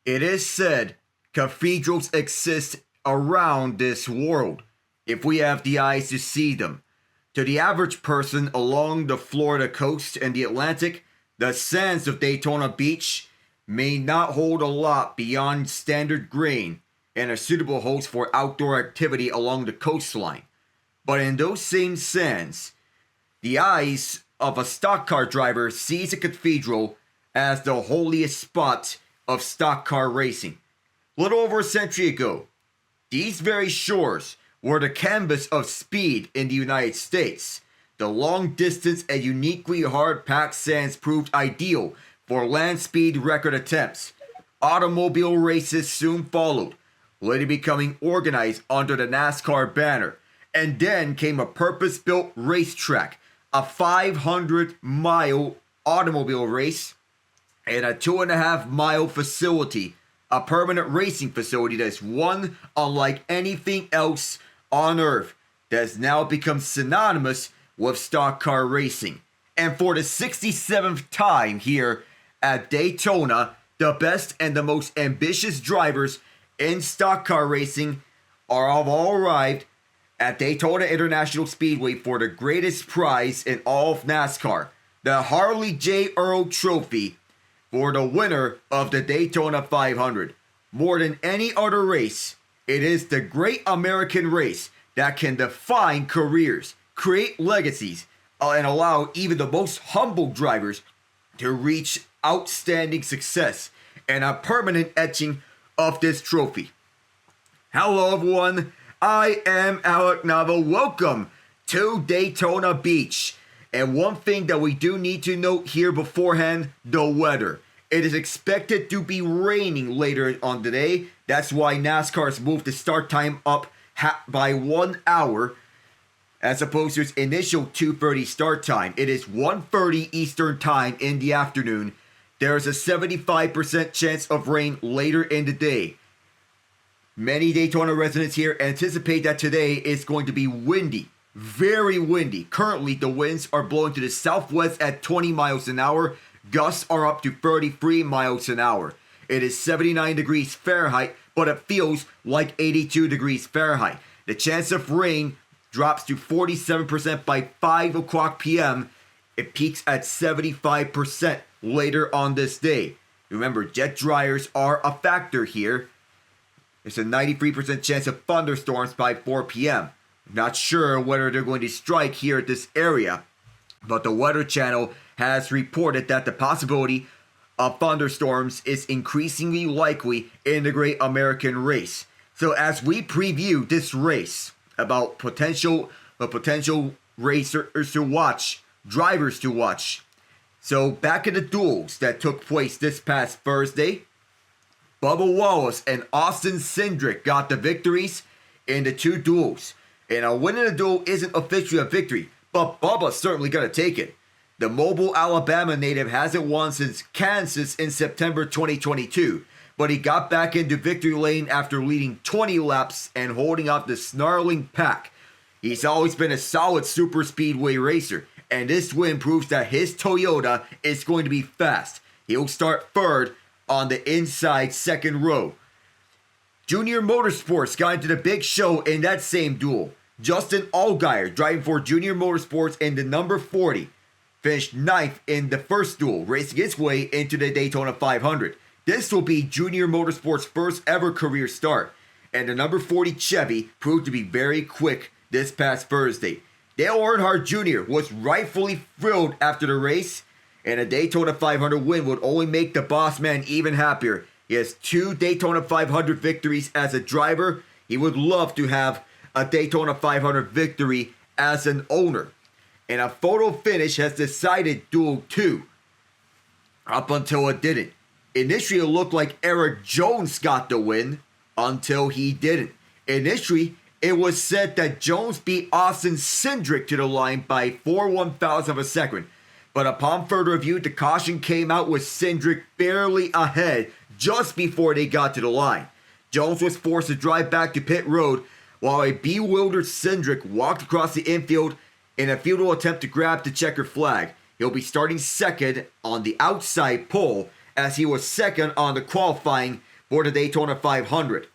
It is said cathedrals exist around this world if we have the eyes to see them. To the average person along the Florida coast and the Atlantic, the sands of Daytona Beach may not hold a lot beyond standard grain and are suitable hosts for outdoor activity along the coastline. But in those same sands, the eyes of a stock car driver sees a cathedral as the holiest spot of stock car racing. A little over a century ago, these very shores were the canvas of speed in the United States. The long distance and uniquely hard-packed sands proved ideal for land speed record attempts. Automobile races soon followed, later becoming organized under the NASCAR banner. And then came a purpose-built racetrack, a 500-mile automobile race, and a 2.5-mile facility, a permanent racing facility that's one unlike anything else on Earth that has now become synonymous with stock car racing. And for the 67th time here at Daytona, the best and the most ambitious drivers in stock car racing have all arrived at Daytona International Speedway for the greatest prize in all of NASCAR, the Harley J. Earl Trophy for the winner of the Daytona 500. More than any other race, it is the great American race that can define careers, create legacies, and allow even the most humble drivers to reach outstanding success and a permanent etching of this trophy. Hello everyone, I am Alec Nava. Welcome to Daytona Beach. And one thing that we do need to note here beforehand, the weather. It is expected to be raining later on today. That's why NASCAR has moved the start time up by 1 hour as opposed to its initial 2:30 start time. It is 1:30 Eastern time in the afternoon. There is a 75% chance of rain later in the day. Many Daytona residents here anticipate that today is going to be windy, very windy. Currently, the winds are blowing to the southwest at 20 miles an hour. Gusts are up to 33 miles an hour. It is 79 degrees Fahrenheit, but it feels like 82 degrees Fahrenheit. The chance of rain drops to 47% by 5 o'clock p.m. It peaks at 75% later on this day. Remember, jet dryers are a factor here. There's a 93% chance of thunderstorms by 4 p.m. Not sure whether they're going to strike here at this area, but the Weather Channel has reported that the possibility of thunderstorms is increasingly likely in the Great American Race. So as we preview this race, about potential racers to watch, drivers to watch. So back in the duels that took place this past Thursday, Bubba Wallace and Austin Cindric got the victories in the two duels. And a win in a duel isn't officially a victory, but Bubba's certainly going to take it. The Mobile, Alabama native hasn't won since Kansas in September 2022, but he got back into victory lane after leading 20 laps and holding off the snarling pack. He's always been a solid super speedway racer, and this win proves that his Toyota is going to be fast. He'll start third on the inside second row. Junior Motorsports got into the big show in that same duel. Justin Allgaier, driving for Junior Motorsports in the number 40, finished ninth in the first duel, racing its way into the Daytona 500. This will be Junior Motorsports' first ever career start, and the number 40 Chevy proved to be very quick this past Thursday. Dale Earnhardt Jr. was rightfully thrilled after the race, and a Daytona 500 win would only make the boss man even happier. He has 2 Daytona 500 victories as a driver. He would love to have a Daytona 500 victory as an owner. And a photo finish has decided Duel 2, up until it didn't. Initially, it looked like Eric Jones got the win until he didn't. Initially, it was said that Jones beat Austin Cindric to the line by 4/1,000 of a second. But upon further review, the caution came out with Cindric barely ahead just before they got to the line. Jones was forced to drive back to pit road while a bewildered Cindric walked across the infield in a futile attempt to grab the checkered flag. He'll be starting second on the outside pole, as he was second on the qualifying for the Daytona 500.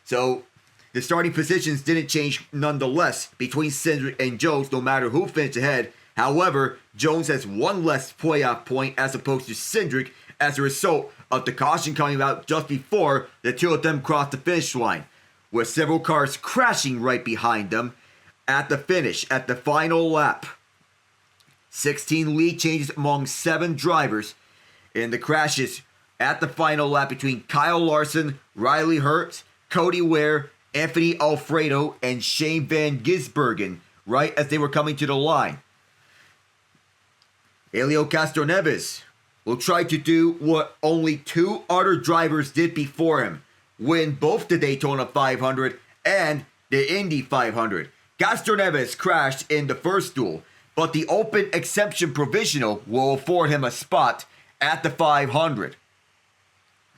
So the starting positions didn't change nonetheless between Cindric and Jones, no matter who finished ahead. However, Jones has one less playoff point as opposed to Cindric as a result of the caution coming out just before the two of them crossed the finish line, with several cars crashing right behind them at the finish, at the final lap. 16 lead changes among 7 drivers in the crashes at the final lap between Kyle Larson, Riley Herbst, Cody Ware, Anthony Alfredo, and Shane Van Gisbergen, right as they were coming to the line. Hélio Castroneves will try to do what only 2 other drivers did before him, win both the Daytona 500 and the Indy 500. Castroneves crashed in the first duel, but the open exception provisional will afford him a spot at the 500.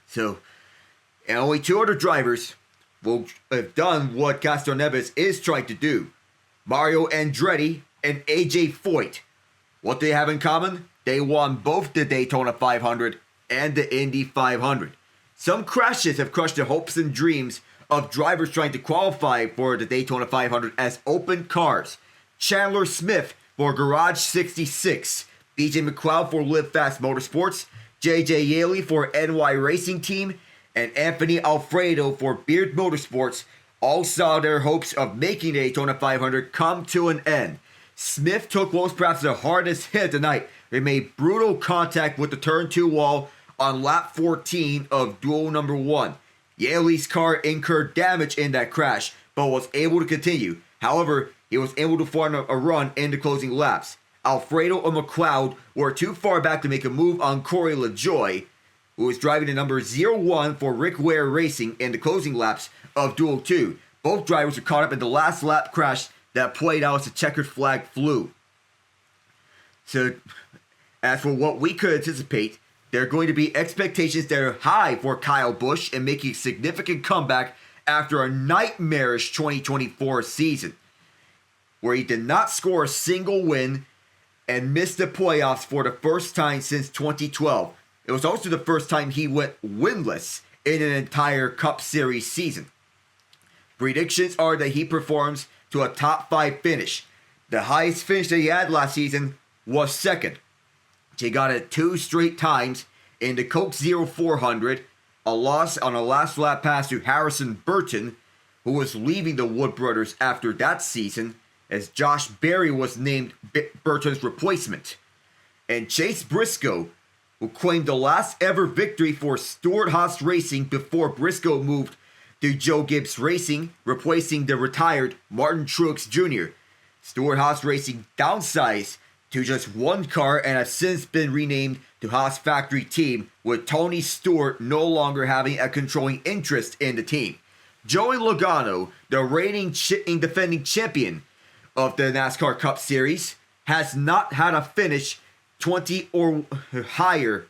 So, and only 2 other drivers will have done what Castroneves is trying to do. Mario Andretti and AJ Foyt. What they have in common? They won both the Daytona 500 and the Indy 500. Some crashes have crushed the hopes and dreams of drivers trying to qualify for the Daytona 500 as open cars. Chandler Smith for Garage 66, BJ McLeod for Live Fast Motorsports, JJ Yaley for NY Racing Team, and Anthony Alfredo for Beard Motorsports all saw their hopes of making the Daytona 500 come to an end. Smith took what was perhaps the hardest hit of the night. They made brutal contact with the turn 2 wall on lap 14 of duel number 1. Yaley's car incurred damage in that crash, but was able to continue. However, he was able to form a run in the closing laps. Alfredo and McLeod were too far back to make a move on Corey LaJoie, who was driving the number 01 for Rick Ware Racing in the closing laps of duel 2. Both drivers were caught up in the last lap crash that played out as the checkered flag flew. So, as for what we could anticipate, there are going to be expectations that are high for Kyle Busch in making a significant comeback after a nightmarish 2024 season, where he did not score a single win and missed the playoffs for the first time since 2012. It was also the first time he went winless in an entire Cup Series season. Predictions are that he performs to a top 5 finish. The highest finish that he had last season was second. He got it 2 straight times in the Coke 0400, a loss on a last lap pass to Harrison Burton, who was leaving the Wood Brothers after that season, as Josh Berry was named Burton's replacement. And Chase Briscoe, who claimed the last ever victory for Stewart-Haas Racing before Briscoe moved to Joe Gibbs Racing, replacing the retired Martin Truex Jr. Stewart-Haas Racing downsized to just 1 car and has since been renamed to Haas Factory Team, with Tony Stewart no longer having a controlling interest in the team. Joey Logano, the reigning defending champion of the NASCAR Cup Series, has not had a finish 20 or higher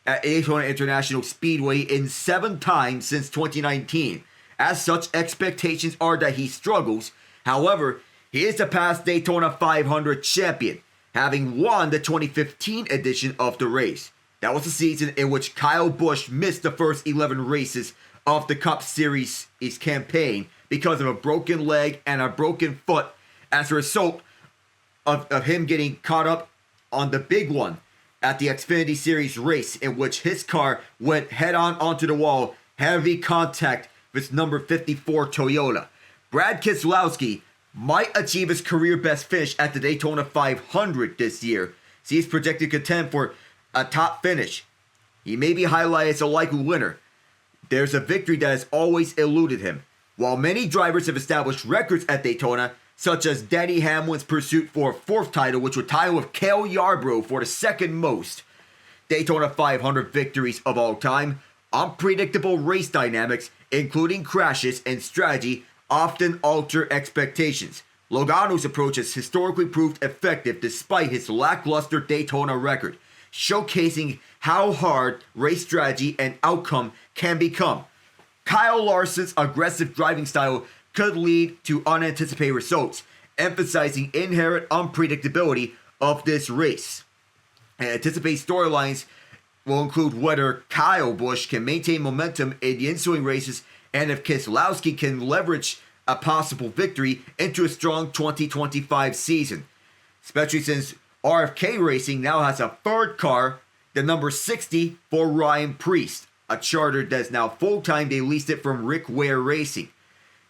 at Daytona International Speedway in 7 times since 2019. As such, expectations are that he struggles. However, he is the past Daytona 500 champion, having won the 2015 edition of the race. That was the season in which Kyle Busch missed the first 11 races of the Cup Series campaign because of a broken leg and a broken foot as a result of him getting caught up on the big one at the Xfinity Series race, in which his car went head-on onto the wall, heavy contact with number 54 Toyota. Brad Keselowski might achieve his career best finish at the Daytona 500 this year, so he's projected to contend for a top finish. He may be highlighted as a likely winner. There's a victory that has always eluded him. While many drivers have established records at Daytona, such as Denny Hamlin's pursuit for a 4th title, which would tie with Cale Yarborough for the 2nd most Daytona 500 victories of all time, unpredictable race dynamics, including crashes and strategy, often alter expectations. Logano's approach has historically proved effective despite his lackluster Daytona record, showcasing how hard race strategy and outcome can become. Kyle Larson's aggressive driving style could lead to unanticipated results, emphasizing inherent unpredictability of this race. And anticipate storylines will include whether Kyle Busch can maintain momentum in the ensuing races and if Keselowski can leverage a possible victory into a strong 2025 season, especially since RFK Racing now has a third car, the number 60 for Ryan Preece, a charter that's now full-time. They leased it from Rick Ware Racing.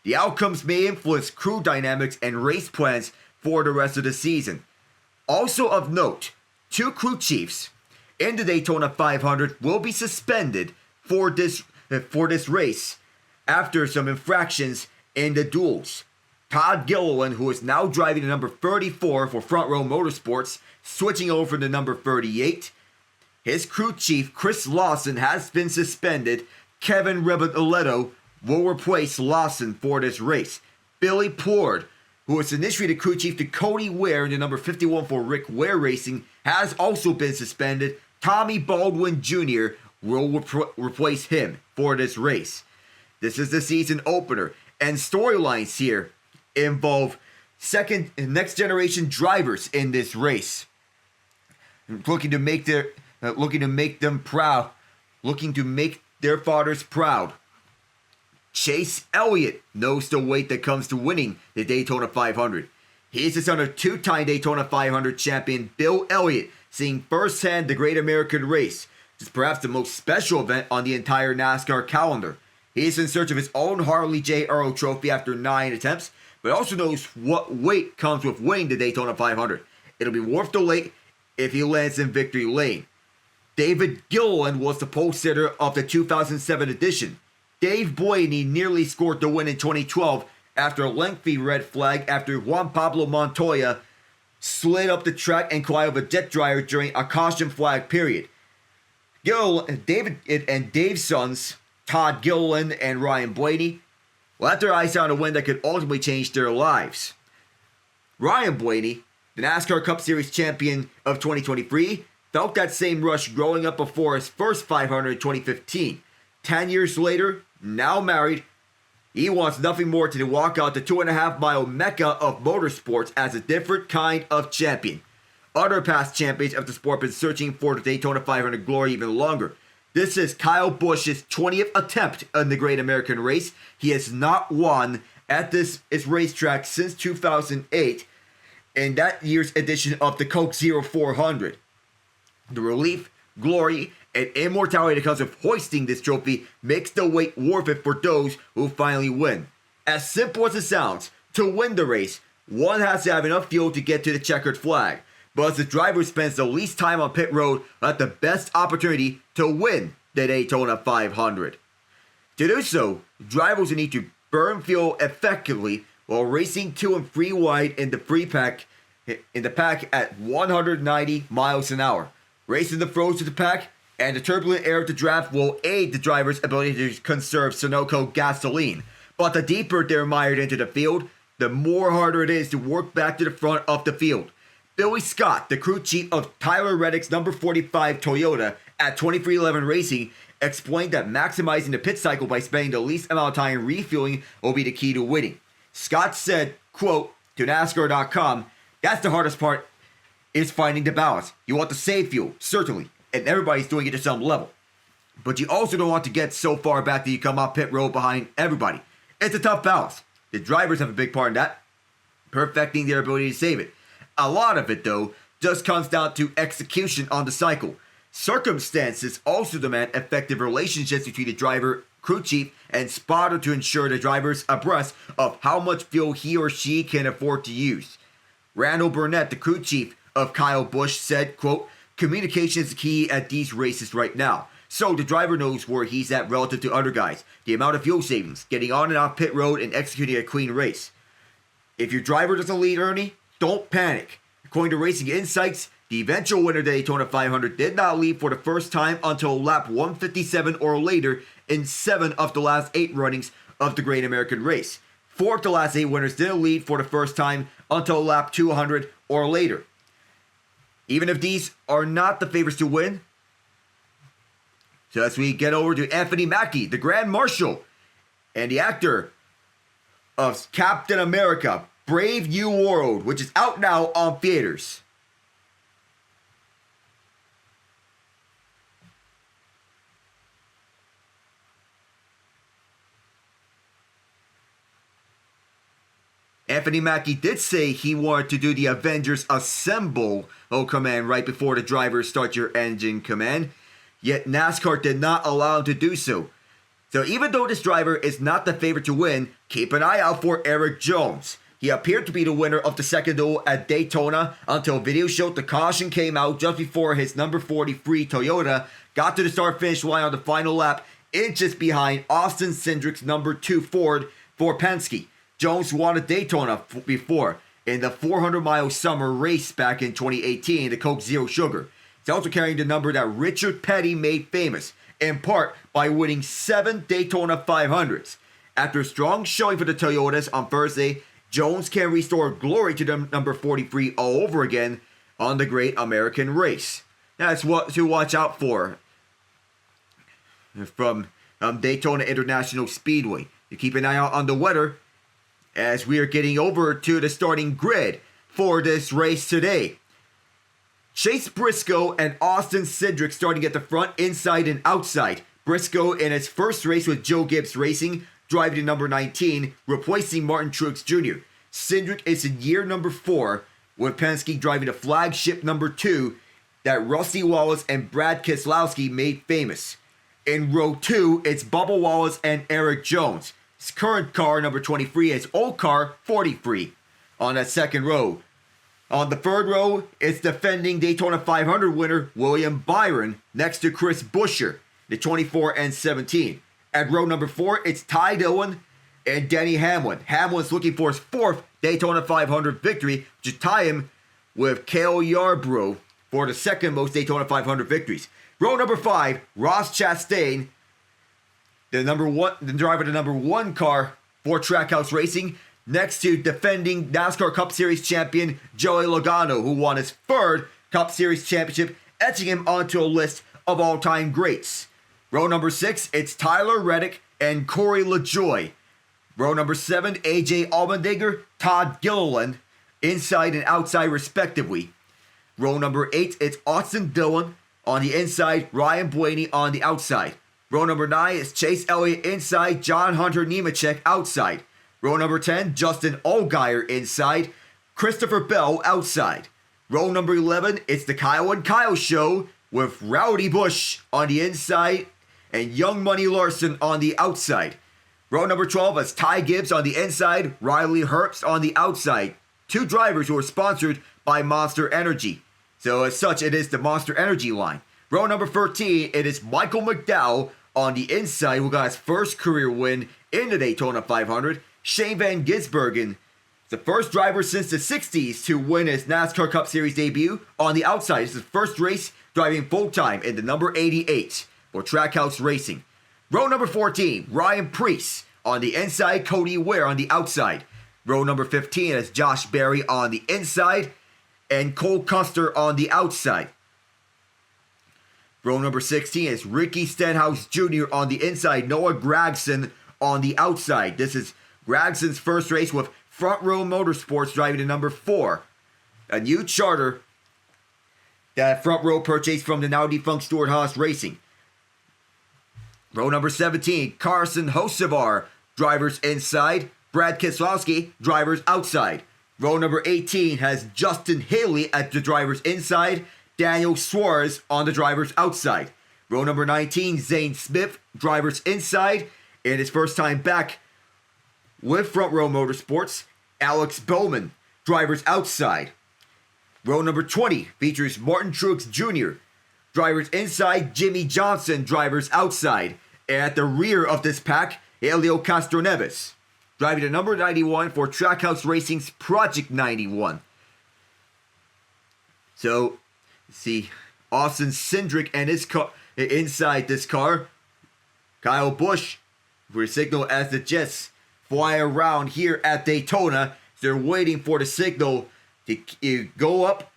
The outcomes may influence crew dynamics and race plans for the rest of the season. Also of note, 2 crew chiefs in the Daytona 500 will be suspended for this race after some infractions in the duels. Todd Gilliland, who is now driving the number 34 for Front Row Motorsports, switching over to number 38. His crew chief, Chris Lawson, has been suspended. Kevin Rebelletto will replace Lawson for this race. Billy Pord, who was initially the crew chief to Cody Ware in the number 51 for Rick Ware Racing, has also been suspended. Tommy Baldwin Jr. will replace him for this race. This is the season opener, and storylines here involve next generation drivers in this race, looking to make them proud, looking to make their fathers proud. Chase Elliott knows the weight that comes to winning the Daytona 500. He is the son of 2-time Daytona 500 champion Bill Elliott, seeing firsthand the Great American Race, which is perhaps the most special event on the entire NASCAR calendar. He is in search of his own Harley J. Earl trophy after 9 attempts, but also knows what weight comes with winning the Daytona 500. It'll be worth the wait if he lands in victory lane. David Gilliland was the pole sitter of the 2007 edition. Dave Blaney nearly scored the win in 2012 after a lengthy red flag after Juan Pablo Montoya slid up the track and collided with a jet dryer during a caution flag period. Dave's sons, Todd Gilliland and Ryan Blaney, will have their eyes on a win that could ultimately change their lives. Ryan Blaney, the NASCAR Cup Series champion of 2023, felt that same rush growing up before his first 500 in 2015. 10 years later, now married, he wants nothing more to walk out the 2.5-mile mecca of motorsports as a different kind of champion. Other past champions of the sport have been searching for the Daytona 500 glory even longer. This is Kyle Busch's 20th attempt in the Great American Race. He has not won at this racetrack since 2008 in that year's edition of the Coke 0400. The relief, glory, and immortality that comes with hoisting this trophy makes the wait worth it for those who finally win. As simple as it sounds, to win the race, one has to have enough fuel to get to the checkered flag. But as the driver spends the least time on pit road, will have the best opportunity to win the Daytona 500. To do so, drivers will need to burn fuel effectively while racing 2 and 3 wide in the pack at 190 miles an hour. Racing the throws of the pack and the turbulent air of the draft will aid the driver's ability to conserve Sunoco gasoline. But the deeper they're mired into the field, the more harder it is to work back to the front of the field. Billy Scott, the crew chief of Tyler Reddick's number 45 Toyota at 2311 Racing, explained that maximizing the pit cycle by spending the least amount of time refueling will be the key to winning. Scott said, quote, to NASCAR.com, "That's the hardest part, is finding the balance. You want to save fuel, certainly, and everybody's doing it to some level. But you also don't want to get so far back that you come off pit road behind everybody. It's a tough balance. The drivers have a big part in that, perfecting their ability to save it. A lot of it, though, just comes down to execution on the cycle. Circumstances also demand effective relationships between the driver, crew chief, and spotter to ensure the driver's abreast of how much fuel he or she can afford to use." Randall Burnett, the crew chief of Kyle Busch, said, quote, "Communication is key at these races right now. So the driver knows where he's at relative to other guys, the amount of fuel savings, getting on and off pit road, and executing a clean race. If your driver doesn't lead early, don't panic. According to Racing Insights, the eventual winner of the Daytona 500 did not lead for the first time until lap 157 or later in 7 of the last 8 runnings of the Great American Race. 4 of the last 8 winners didn't lead for the first time until lap 200 or later. Even if these are not the favorites to win." So as we get over to Anthony Mackie, the Grand Marshal and the actor of Captain America, Brave New World, which is out now on theaters. Anthony Mackie did say he wanted to do the Avengers Assemble command right before the drivers start your engine command, yet NASCAR did not allow him to do so. So even though this driver is not the favorite to win, keep an eye out for Erik Jones. He appeared to be the winner of the second duel at Daytona until video showed the caution came out just before his number 43 Toyota got to the start-finish line on the final lap, inches behind Austin Cindric's number 2 Ford for Penske. Jones won at Daytona before in the 400-mile summer race back in 2018, the Coke Zero Sugar. He's also carrying the number that Richard Petty made famous, in part by winning 7 Daytona 500s. After a strong showing for the Toyotas on Thursday, Jones can restore glory to the number 43 all over again on the Great American Race. That's what to watch out for from Daytona International Speedway. You keep an eye out on the weather as we are getting over to the starting grid for this race today. Chase Briscoe and Austin Cindric starting at the front, inside and outside. Briscoe in his first race with Joe Gibbs Racing, driving to number 19, replacing Martin Truex Jr. Cindric is in year number 4, with Penske driving the flagship number 2 that Rusty Wallace and Brad Keselowski made famous. In row 2, it's Bubba Wallace and Erik Jones. His current car, number 23, is old car, 43, on that second row. On the third row, it's defending Daytona 500 winner William Byron next to Chris Buescher, the 24 and 17. At row number 4, it's Ty Dillon and Denny Hamlin. Hamlin's looking for his 4th Daytona 500 victory, which would tie him with Cale Yarborough for the second most Daytona 500 victories. Row number 5, Ross Chastain, the driver of the number 1 car for Trackhouse Racing, next to defending NASCAR Cup Series champion Joey Logano, who won his 3rd Cup Series championship, etching him onto a list of all-time greats. Row number 6, it's Tyler Reddick and Corey LaJoie. Row number 7, AJ Allmendinger, Todd Gilliland, inside and outside respectively. Row number 8, it's Austin Dillon on the inside, Ryan Blaney on the outside. Row number 9 is Chase Elliott inside, John Hunter Nemechek outside. Row number 10, Justin Allgaier inside, Christopher Bell outside. Row number 11, it's the Kyle and Kyle show with Rowdy Busch on the inside and Young Money Larson on the outside. Row number 12 is Ty Gibbs on the inside, Riley Herbst on the outside. 2 drivers who are sponsored by Monster Energy. So as such, it is the Monster Energy line. Row number 13, it is Michael McDowell on the inside, who got his first career win in the Daytona 500. Shane Van Gisbergen, the first driver since the 60s to win his NASCAR Cup Series debut on the outside. This is his first race driving full-time in the number 88 for Trackhouse Racing. Row number 14, Ryan Preece on the inside, Cody Ware on the outside. Row number 15 is Josh Berry on the inside and Cole Custer on the outside. Row number 16 is Ricky Stenhouse Jr. on the inside, Noah Gragson on the outside. This is Gragson's first race with Front Row Motorsports driving to number 4. A new charter that Front Row purchased from the now defunct Stuart Haas Racing. Row number 17, Carson Hocevar, drivers inside. Brad Keselowski, drivers outside. Row number 18 has Justin Haley at the drivers inside. Daniel Suarez on the drivers outside. Row number 19, Zane Smith, drivers inside. In his first time back with Front Row Motorsports, Alex Bowman, drivers outside. Row number 20 features Martin Truex Jr., drivers inside, Jimmy Johnson, drivers outside. At the rear of this pack, Hélio Castroneves, driving to number 91 for Trackhouse Racing's Project 91. So, see, Austin Cindric and his car inside this car. Kyle Busch, for signal as the Jets fly around here at Daytona. They're waiting for the signal to go up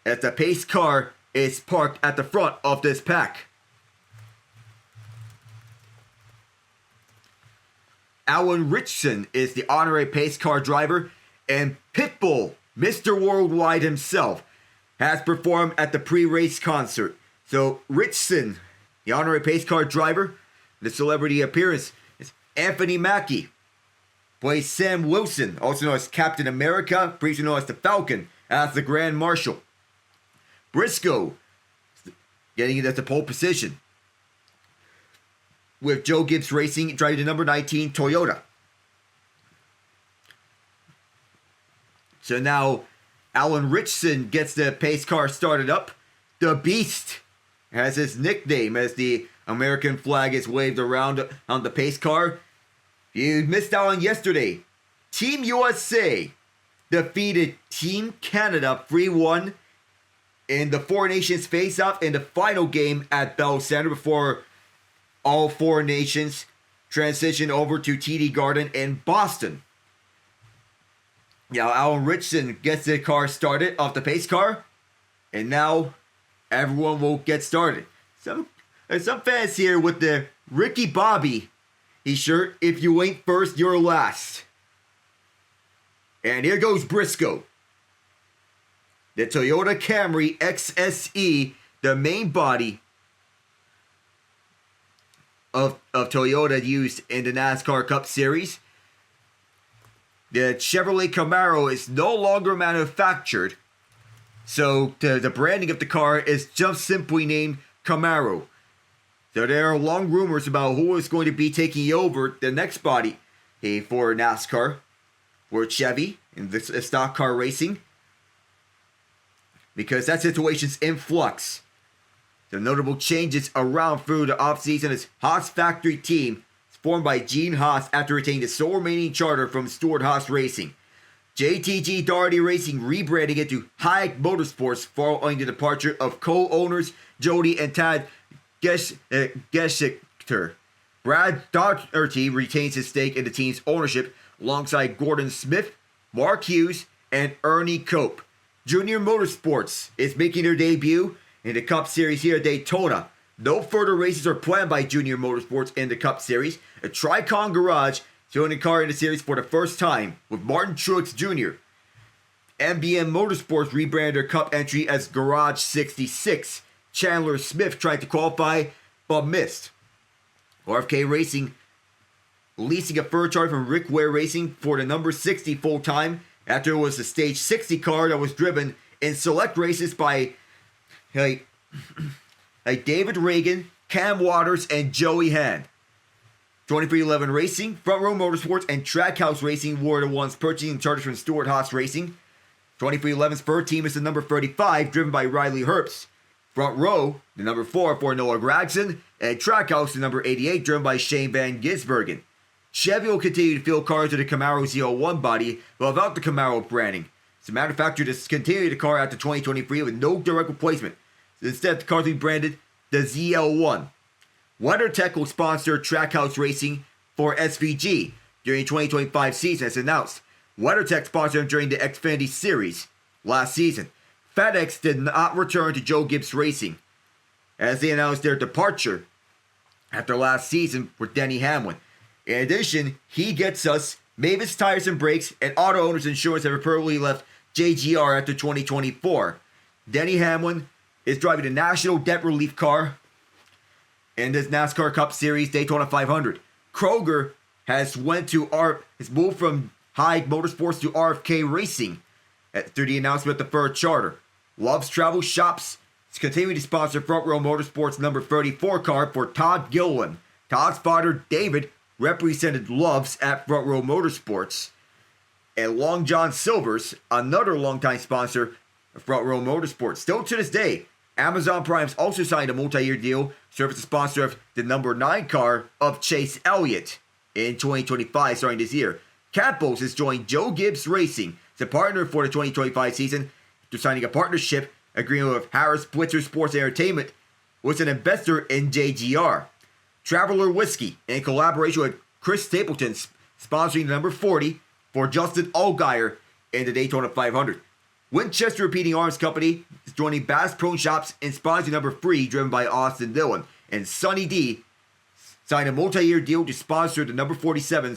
as the pace car is parked at the front of this pack. Alan Richson is the honorary pace car driver, and Pitbull, Mr. Worldwide himself, has performed at the pre-race concert. So Richson, the honorary pace car driver, the celebrity appearance is Anthony Mackie. plays Sam Wilson, also known as Captain America, previously known as the Falcon, as the Grand Marshal. Briscoe getting it at the pole position, with Joe Gibbs Racing driving the number 19 Toyota. So now Alan Richson gets the pace car started up. The Beast has his nickname as the American flag is waved around on the pace car. You missed out on yesterday. Team USA defeated Team Canada 3-1 in the Four Nations face-off in the final game at Bell Center before all four nations transition over to TD Garden in Boston. Now, Alan Richson gets the car started off the pace car, and now everyone will get started. There's some fans here with the Ricky Bobby t-shirt, if you ain't first, you're last. And here goes Briscoe. The Toyota Camry XSE, the main body of Toyota used in the NASCAR Cup Series. The Chevrolet Camaro is no longer manufactured, so the branding of the car is just simply named Camaro. So there are long rumors about who is going to be taking over the next body for NASCAR, or Chevy, in the stock car racing, because that situation's in flux. The notable changes around through the offseason is Haas Factory Team, formed by Gene Haas after retaining the sole remaining charter from Stuart Haas Racing. JTG Daugherty Racing rebranding it to Hayek Motorsports following the departure of co-owners Jody and Todd Geschichter. Brad Daugherty retains his stake in the team's ownership alongside Gordon Smith, Mark Hughes, and Ernie Cope. Junior Motorsports is making their debut in the Cup Series here at Daytona. No further races are planned by Junior Motorsports in the Cup Series. A Tricon Garage showing the car in the series for the first time with Martin Truex Jr. MBM Motorsports rebranded their Cup entry as Garage 66. Chandler Smith tried to qualify but missed. RFK Racing leasing a fur charge from Rick Ware Racing for the number 60 full-time after it was the Stage 60 car that was driven in select races by David Reagan, Cam Waters, and Joey Hand. 2311 Racing, Front Row Motorsports, and Trackhouse Racing were the ones purchasing charters from Stuart Haas Racing. 2311's fur team is the number 35, driven by Riley Herbst. Front Row, the number 4 for Noah Gragson, and Trackhouse, the number 88, driven by Shane Van Gisbergen. Chevy will continue to field cars to the Camaro Z01 body, but without the Camaro branding. The manufacturer discontinued the car after 2023 with no direct replacement. Instead, the car will be branded the ZL1. WeatherTech will sponsor Trackhouse Racing for SVG during the 2025 season, as announced. WeatherTech sponsored him during the Xfinity Series last season. FedEx did not return to Joe Gibbs Racing, as they announced their departure after last season with Denny Hamlin. In addition, he gets us Mavis Tires and Brakes and Auto Owners Insurance have reportedly left JGR after 2024. Denny Hamlin is driving the National Debt Relief car in this NASCAR Cup Series Daytona 500. Kroger has moved from Hayek Motorsports to RFK Racing through the announcement of the fur charter. Love's Travel Shops is continuing to sponsor Front Row Motorsports number 34 car for Todd Gilliland. Todd's father, David, represented Love's at Front Row Motorsports. And Long John Silver's, another longtime sponsor of Front Row Motorsports. Still to this day, Amazon Prime's also signed a multi-year deal to serve as a sponsor of the number 9 car of Chase Elliott in 2025, starting this year. Campos has joined Joe Gibbs Racing as a partner for the 2025 season after signing a partnership agreement with Harris Blitzer Sports Entertainment, which is an investor in JGR. Traveler Whiskey, in collaboration with Chris Stapleton, sponsoring the number 40 for Justin Allgaier in the Daytona 500. Winchester Repeating Arms Company is joining Bass Pro Shops in sponsoring number 3, driven by Austin Dillon. And Sunny D signed a multi-year deal to sponsor the number 47,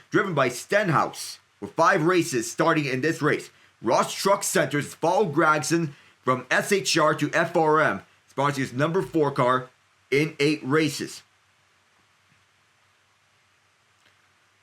driven by Stenhouse, with 5 races starting in this race. Ross Truck Center's Paul Gregson from SHR to FRM, sponsoring his number 4 car in 8 races.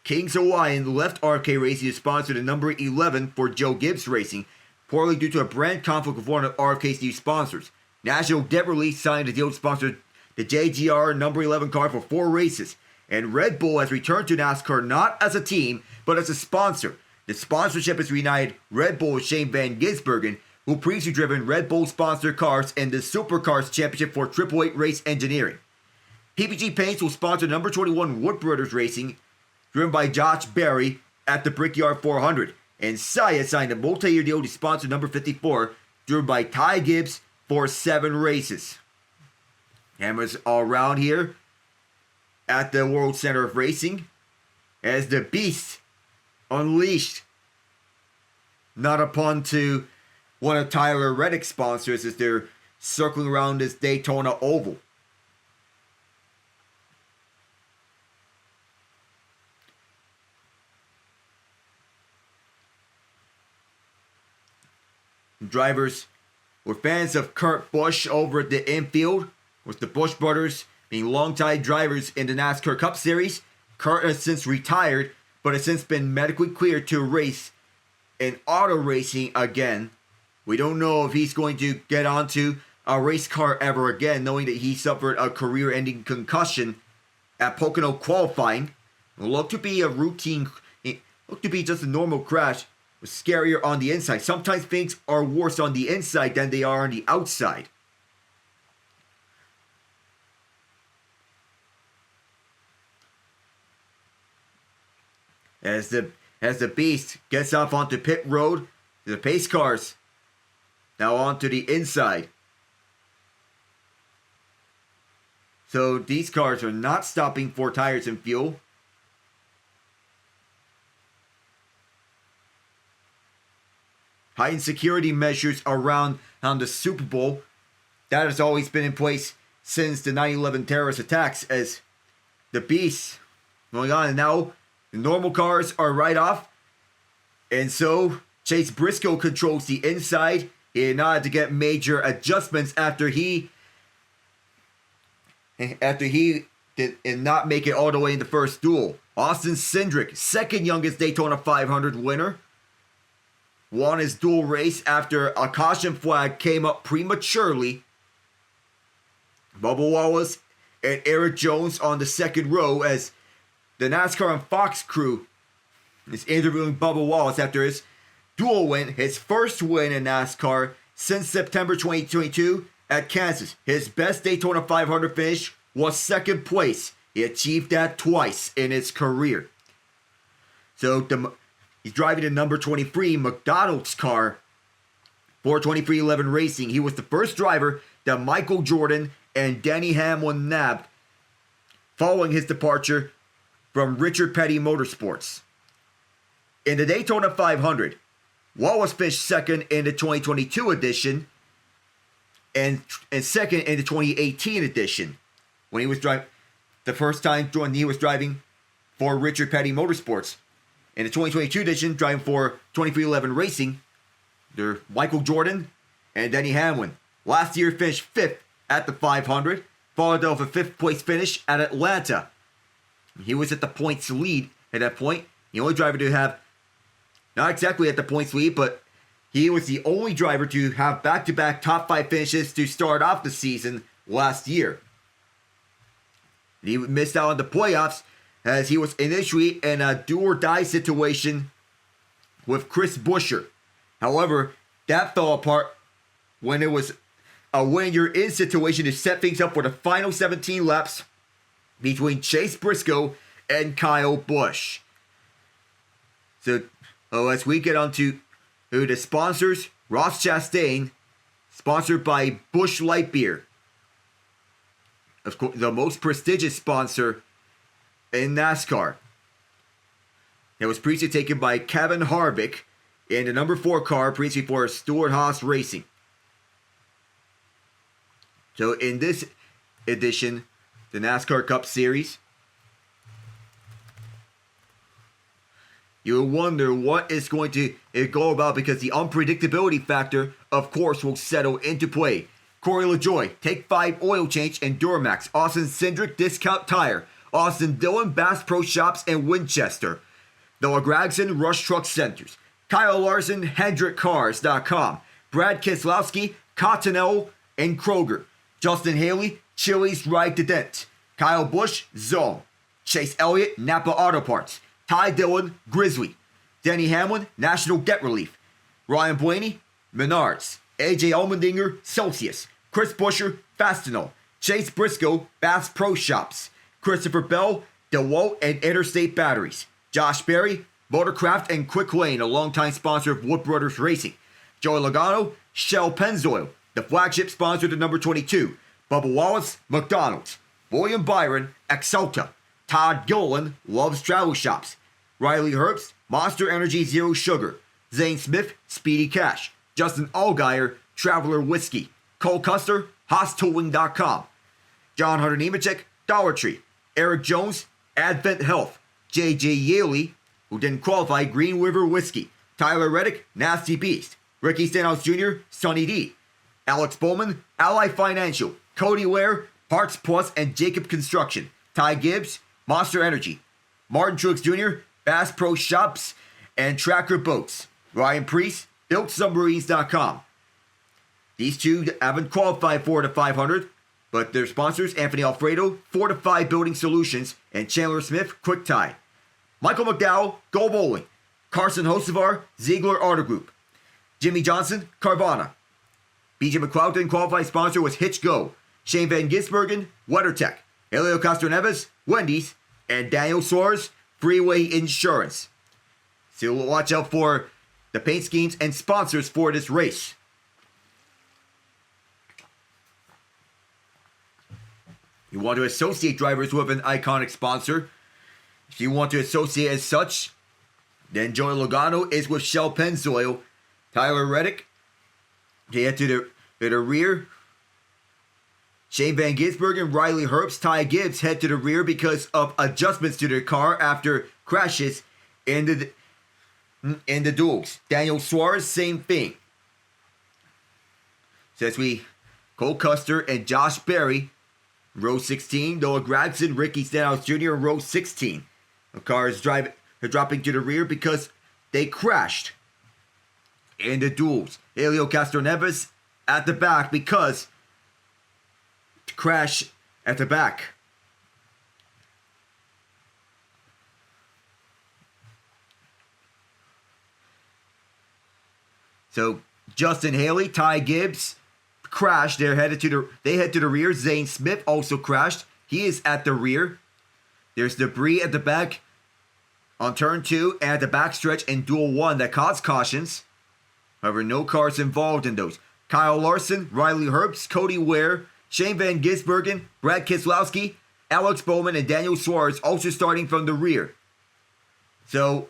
Kings Hawaiian left RK Racing to sponsor the number 11 for Joe Gibbs Racing, partly due to a brand conflict with one of RFK's new sponsors. National Debt Relief signed a deal to sponsor the JGR number 11 car for 4 races, and Red Bull has returned to NASCAR not as a team, but as a sponsor. The sponsorship has reunited Red Bull with Shane Van Gisbergen, who previously driven Red Bull sponsored cars in the Supercars Championship for Triple Eight Race Engineering. PPG Paints will sponsor number 21 Wood Brothers Racing, driven by Josh Berry at the Brickyard 400. And Saya signed a multi-year deal to sponsor number 54, driven by Ty Gibbs for 7 races. Cameras all around here at the World Center of Racing as the Beast unleashed. Not a pun to one of Tyler Reddick's sponsors as they're circling around this Daytona Oval. Drivers were fans of Kurt Busch over at the infield, with the Busch brothers being longtime drivers in the NASCAR Cup Series. Kurt has since retired, but has since been medically cleared to race in auto racing again. We don't know if he's going to get onto a race car ever again, knowing that he suffered a career-ending concussion at Pocono qualifying. It looked to be just a normal crash. It was scarier on the inside. Sometimes things are worse on the inside than they are on the outside. As the Beast gets off onto pit road, the pace cars now onto the inside. So these cars are not stopping for tires and fuel. Heightened security measures around the Super Bowl. That has always been in place since the 9/11 terrorist attacks, as the Beast going on. And now the normal cars are right off. And so Chase Briscoe controls the inside. He did not have to get major adjustments after he did not make it all the way in the first duel. Austin Cindric, second youngest Daytona 500 winner, won his duel race after a caution flag came up prematurely. Bubba Wallace and Eric Jones on the second row as the NASCAR and Fox crew is interviewing Bubba Wallace after his duel win, his first win in NASCAR since September 2022 at Kansas. His best Daytona 500 finish was second place. He achieved that twice in his career. So he's driving the number 23 McDonald's car for 2311 Racing. He was the first driver that Michael Jordan and Denny Hamlin nabbed following his departure from Richard Petty Motorsports. In the Daytona 500, Wallace finished second in the 2022 edition and second in the 2018 edition when he was driving the first time when he was driving for Richard Petty Motorsports. In the 2022 edition, driving for 2311 Racing, they're Michael Jordan and Denny Hamlin. Last year finished 5th at the 500, followed off a 5th place finish at Atlanta. He was at the points lead at that point. The only driver to have, not exactly at the points lead, but he was the only driver to have back-to-back top 5 finishes to start off the season last year. He missed out on the playoffs as he was initially in a do-or-die situation with Chris Buescher. However, that fell apart when it was a win-you're-in situation to set things up for the final 17 laps between Chase Briscoe and Kyle Busch. So, as we get on to the sponsors, Ross Chastain, sponsored by Busch Light Beer. Of course, the most prestigious sponsor in NASCAR. It was previously taken by Kevin Harvick in the number 4 car, previously for Stewart-Haas Racing. So in this edition, the NASCAR Cup Series, you'll wonder what is going to go about because the unpredictability factor, of course, will settle into play. Corey LaJoie, Take 5 oil change and Duramax. Austin Cindric, discount tire. Austin Dillon, Bass Pro Shops in Winchester. Noah Gragson, Rush Truck Centers. Kyle Larson, HendrickCars.com. Brad Keselowski, Cottonelle and Kroger. Justin Haley, Chili's Ride to Dent. Kyle Busch, Zone. Chase Elliott, Napa Auto Parts. Ty Dillon, Grizzly. Denny Hamlin, National Get Relief. Ryan Blaney, Menards. AJ Allmendinger, Celsius. Chris Buescher, Fastenal. Chase Briscoe, Bass Pro Shops. Christopher Bell, DeWalt and Interstate Batteries. Josh Berry, Motorcraft and Quick Lane, a longtime sponsor of Wood Brothers Racing. Joey Logano, Shell Pennzoil, the flagship sponsor to number 22. Bubba Wallace, McDonald's. William Byron, Exalta. Todd Gilliland, Love's Travel Shops. Riley Herbst, Monster Energy Zero Sugar. Zane Smith, Speedy Cash. Justin Allgaier, Traveler Whiskey. Cole Custer, HaasTooling.com. John Hunter Nemechek, Dollar Tree. Eric Jones, Advent Health. J.J. Yaley, who didn't qualify, Green River Whiskey. Tyler Reddick, Nasty Beast. Ricky Stenhouse Jr., Sunny D. Alex Bowman, Ally Financial. Cody Ware, Parts Plus and Jacob Construction. Ty Gibbs, Monster Energy. Martin Truex Jr., Bass Pro Shops and Tracker Boats. Ryan Priest, BuiltSubmarines.com. These two haven't qualified for the 500, but their sponsors, Anthony Alfredo, Fortify Building Solutions, and Chandler Smith, Quick Tie. Michael McDowell, Go Bowling. Carson Hocevar, Ziegler Auto Group. Jimmy Johnson, Carvana. BJ McLeod didn't qualify, sponsor was Hitch Go. Shane Van Gisbergen, WeatherTech. Hélio Castroneves, Wendy's. And Daniel Suarez, Freeway Insurance. So watch out for the paint schemes and sponsors for this race. You want to associate drivers with an iconic sponsor. If you want to associate as such, then Joey Logano is with Shell Pennzoil. Tyler Reddick, they head to the rear. Shane Van Gisbergen, Riley Herbst, Ty Gibbs head to the rear because of adjustments to their car after crashes in the duels. Daniel Suarez, same thing. Says Cole Custer and Josh Berry, row 16. Noah Gragson, Ricky Stenhouse Jr. in row 16. The cars they're dropping to the rear because they crashed in the duels. Hélio Castroneves at the back because crash at the back. So Justin Haley, Ty Gibbs crashed. They head to the rear. Zane Smith also crashed. He is at the rear. There's debris at the back on turn 2 and at the backstretch in duel 1 that caused cautions. However, no cars involved in those. Kyle Larson, Riley Herbst, Cody Ware, Shane Van Gisbergen, Brad Keselowski, Alex Bowman, and Daniel Suarez also starting from the rear. So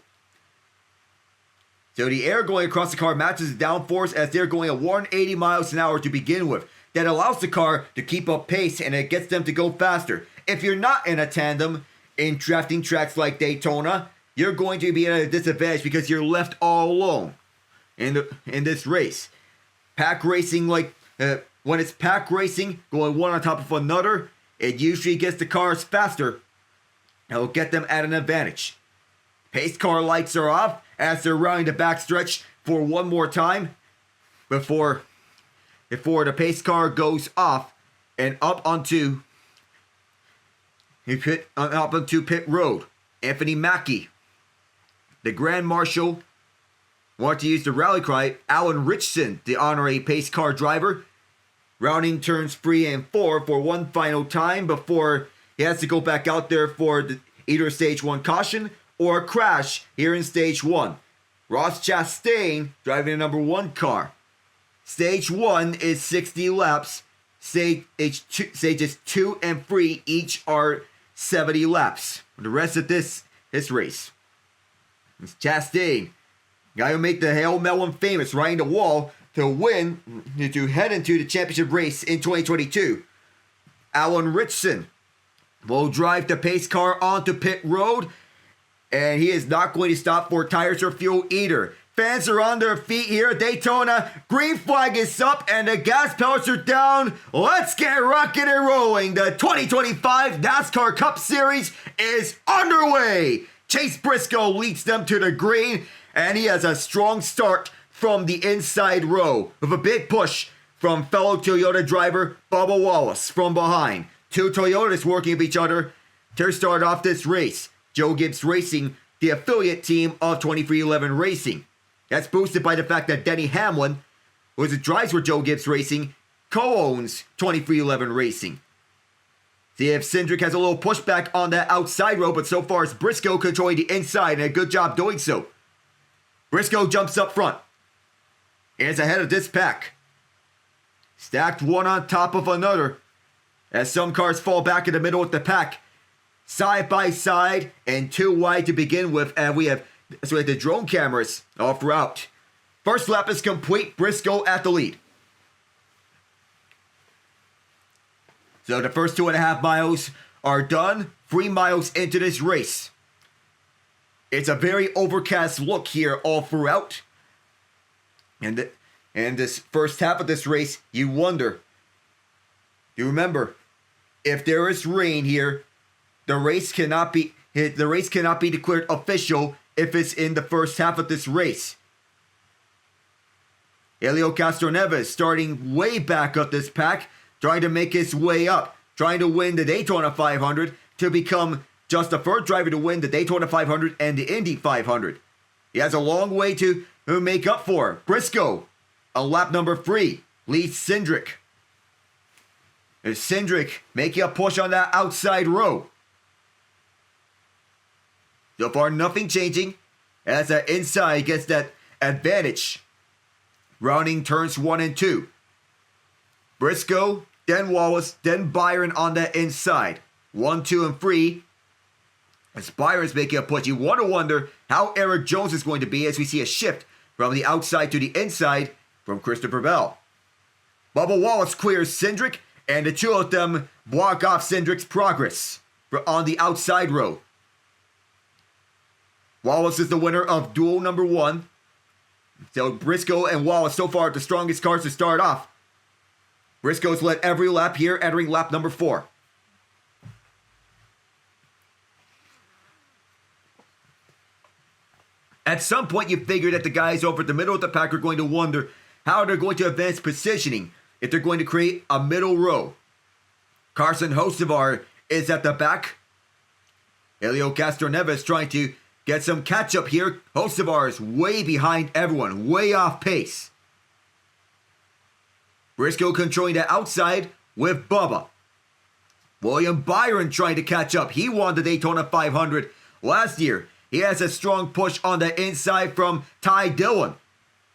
the air going across the car matches the downforce as they're going at 180 miles an hour to begin with. That allows the car to keep up pace and it gets them to go faster. If you're not in a tandem in drafting tracks like Daytona, you're going to be at a disadvantage because you're left all alone in this race. Pack racing, when it's pack racing, going one on top of another, it usually gets the cars faster. It'll get them at an advantage. Pace car lights are off as they're rounding the backstretch for one more time before the pace car goes off and up onto pit road. Anthony Mackie, the Grand Marshal, wanted to use the rally cry. Alan Richson, the honorary pace car driver, rounding turns 3 and 4 for one final time before he has to go back out there for either stage 1 caution or a crash here in stage 1. Ross Chastain driving the number 1 car. Stage 1 is 60 laps. Stages 2 and 3 each are 70 laps. The rest of this race. It's Chastain, guy who made the Hail Melon famous, riding the wall to head into the championship race in 2022. Alan Richson will drive the pace car onto pit road, and he is not going to stop for tires or fuel either. Fans are on their feet here at Daytona. Green flag is up and the gas pedals are down. Let's get rocking and rolling. The 2025 NASCAR Cup Series is underway. Chase Briscoe leads them to the green, and he has a strong start from the inside row with a big push from fellow Toyota driver Bubba Wallace from behind. Two Toyotas working with each other to start off this race. Joe Gibbs Racing, the affiliate team of 2311 Racing. That's boosted by the fact that Denny Hamlin, who drives for Joe Gibbs Racing, co-owns 2311 Racing. See if Cindric has a little pushback on that outside row, but so far it's Briscoe controlling the inside, and a good job doing so. Briscoe jumps up front. And is ahead of this pack. Stacked one on top of another, as some cars fall back in the middle of the pack. Side by side and too wide to begin with, and we have the drone cameras all throughout. First lap is complete. Briscoe at the lead. So the first 2.5 miles are done. 3 miles into this race. It's a very overcast look here all throughout. And this first half of this race, you wonder. You remember, if there is rain here, the race cannot be declared official if it's in the first half of this race. Hélio Castroneves starting way back up this pack, trying to make his way up, trying to win the Daytona 500 to become just the first driver to win the Daytona 500 and the Indy 500. He has a long way to make up for. Briscoe, on lap number 3, leads Cindric. There's Cindric making a push on that outside row. So far, nothing changing as that inside gets that advantage. Rounding turns 1 and 2. Briscoe, then Wallace, then Byron on that inside. 1, 2, and 3. As Byron's making a push, you want to wonder how Eric Jones is going to be as we see a shift from the outside to the inside from Christopher Bell. Bubba Wallace clears Cindric, and the two of them block off Cindric's progress on the outside row. Wallace is the winner of duel number 1. So Briscoe and Wallace so far the strongest cars to start off. Briscoe's led every lap here, entering lap number 4. At some point you figure that the guys over at the middle of the pack are going to wonder how they're going to advance positioning if they're going to create a middle row. Carson Hocevar is at the back. Hélio Castroneves trying to get some catch-up here. Hocevar is way behind everyone, way off pace. Briscoe controlling the outside with Bubba. William Byron trying to catch up. He won the Daytona 500 last year. He has a strong push on the inside from Ty Dillon.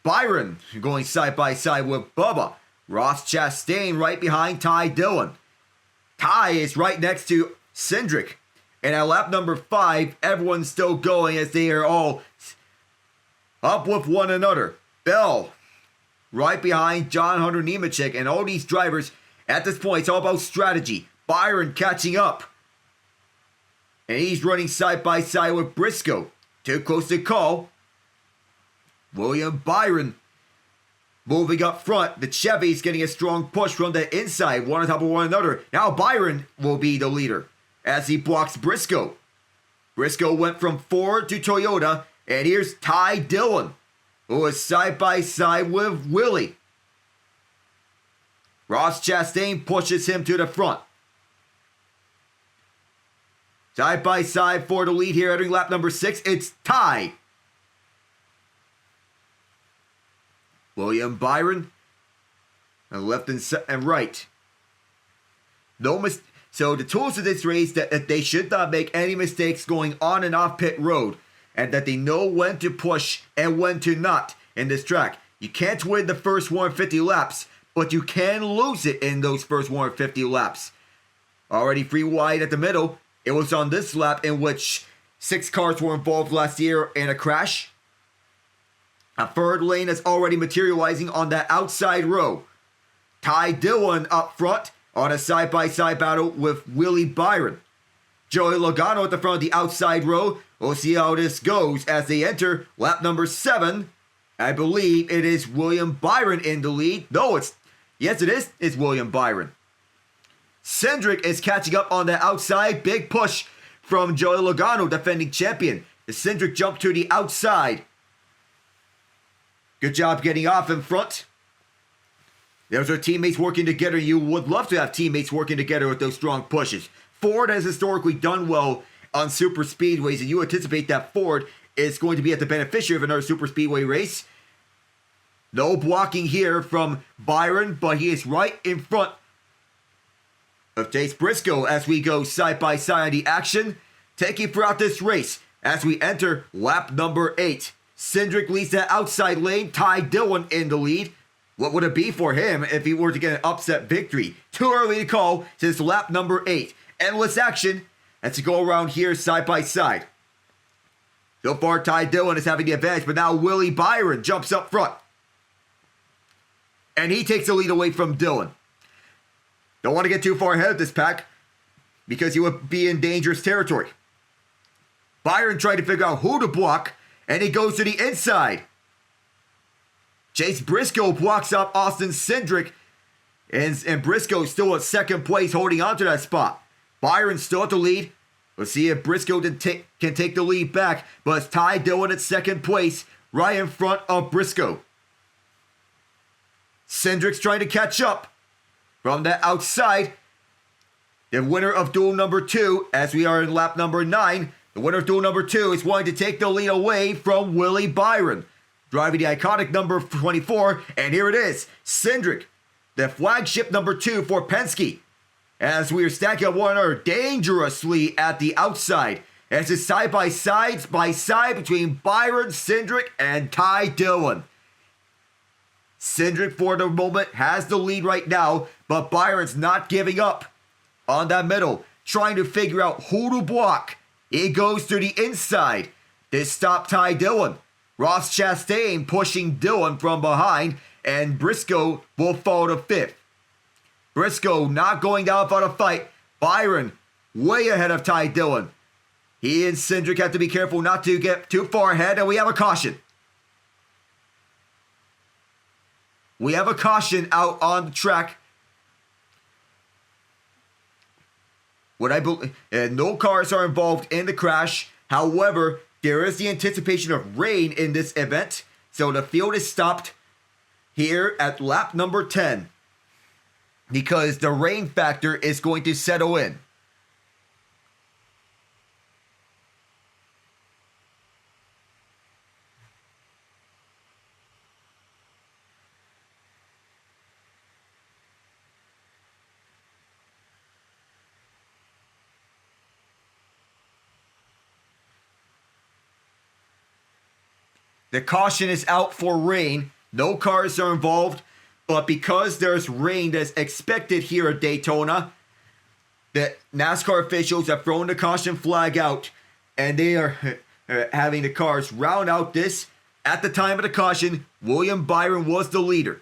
Byron going side by side with Bubba. Ross Chastain right behind Ty Dillon. Ty is right next to Cindric. And at lap number 5, everyone's still going as they are all up with one another. Bell right behind John Hunter Nemechek, and all these drivers at this point, it's all about strategy. Byron catching up. And he's running side by side with Briscoe. Too close to call. William Byron moving up front. The Chevy's getting a strong push from the inside, one on top of one another. Now Byron will be the leader as he blocks Briscoe. Briscoe went from Ford to Toyota, and here's Ty Dillon, who is side by side with Willie. Ross Chastain pushes him to the front. Side by side for the lead here, entering lap number 6. It's Ty. William Byron, and left and right. So the tools of this race that they should not make any mistakes going on and off pit road, and that they know when to push and when to not in this track. You can't win the first 150 laps, but you can lose it in those first 150 laps. Already 3 wide at the middle. It was on this lap in which 6 cars were involved last year in a crash. A third lane is already materializing on that outside row. Ty Dillon up front on a side-by-side battle with Willie Byron. Joey Logano at the front of the outside row. We'll see how this goes as they enter lap number 7 I believe it is William Byron in the lead. No, yes, it is. It's William Byron. Cindric is catching up on the outside. Big push from Joey Logano, defending champion. The Cindric jumped to the outside. Good job getting off in front. Those are teammates working together. You would love to have teammates working together with those strong pushes. Ford has historically done well on super speedways, and you anticipate that Ford is going to be at the beneficiary of another super speedway race. No blocking here from Byron, but he is right in front of Chase Briscoe as we go side by side on the action. Taking throughout this race as we enter lap number 8. Cindric leads the outside lane. Ty Dillon in the lead. What would it be for him if he were to get an upset victory? Too early to call since lap number 8. Endless action as to go around here side by side. So far, Ty Dillon is having the advantage, but now Willie Byron jumps up front. And he takes the lead away from Dillon. Don't want to get too far ahead of this pack because he would be in dangerous territory. Byron tried to figure out who to block, and he goes to the inside. Chase Briscoe blocks up Austin Cindric, and Briscoe still at second place holding on to that spot. Byron still at the lead. Let's see if Briscoe can take the lead back, but it's Ty Dillon at second place, right in front of Briscoe. Cindric's trying to catch up from the outside. The winner of duel number 2, as we are in lap number 9, the winner of duel number 2 is wanting to take the lead away from Willie Byron, driving the iconic number 24, and here it is, Cindric, the flagship number 2 for Penske, as we are stacking up one another dangerously at the outside, as it's side by side between Byron, Cindric, and Ty Dillon. Cindric, for the moment, has the lead right now, but Byron's not giving up on that middle, trying to figure out who to block. He goes to the inside to stop Ty Dillon. Ross Chastain pushing Dillon from behind, and Briscoe will fall to 5th. Briscoe not going down for the fight. Byron way ahead of Ty Dillon. He and Cindric have to be careful not to get too far ahead, and we have a caution. We have a caution out on the track. What I believe, no cars are involved in the crash. However, there is the anticipation of rain in this event, so the field is stopped here at lap number 10 because the rain factor is going to settle in. The caution is out for rain. No cars are involved. But because there's rain that's expected here at Daytona, the NASCAR officials have thrown the caution flag out. And they are having the cars round out this. At the time of the caution, William Byron was the leader.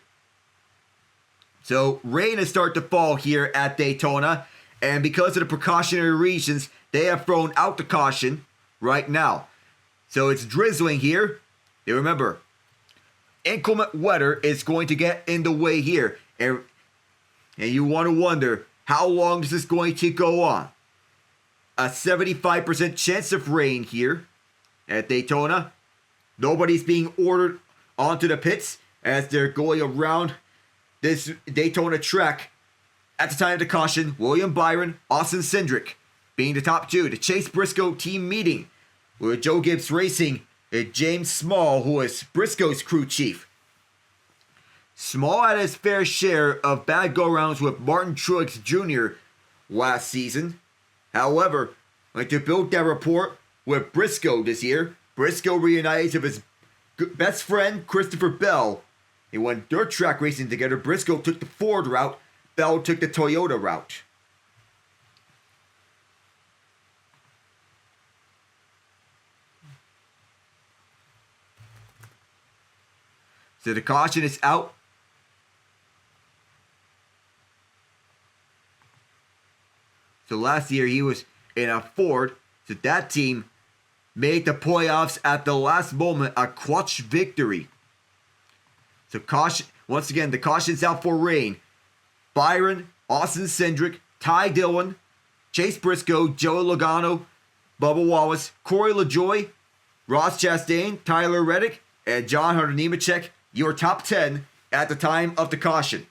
So rain is starting to fall here at Daytona. And because of the precautionary reasons, they have thrown out the caution right now. So it's drizzling here. And remember, inclement weather is going to get in the way here. And you want to wonder, how long is this going to go on? A 75% chance of rain here at Daytona. Nobody's being ordered onto the pits as they're going around this Daytona track. At the time of the caution, William Byron, Austin Cindric being the top 2. The Chase Briscoe team meeting with Joe Gibbs Racing. James Small, who is Briscoe's crew chief. Small had his fair share of bad go-rounds with Martin Truex Jr. last season. However, like to build that rapport with Briscoe this year, Briscoe reunites with his best friend Christopher Bell. They went dirt track racing together. Briscoe took the Ford route, Bell took the Toyota route. So the caution is out. So last year he was in a Ford. So that team made the playoffs at the last moment, a clutch victory. So caution, once again, the caution's out for rain. Byron, Austin Cindric, Ty Dillon, Chase Briscoe, Joey Logano, Bubba Wallace, Corey LaJoie, Ross Chastain, Tyler Reddick, and John Hunter Nemechek, your top 10 at the time of the caution.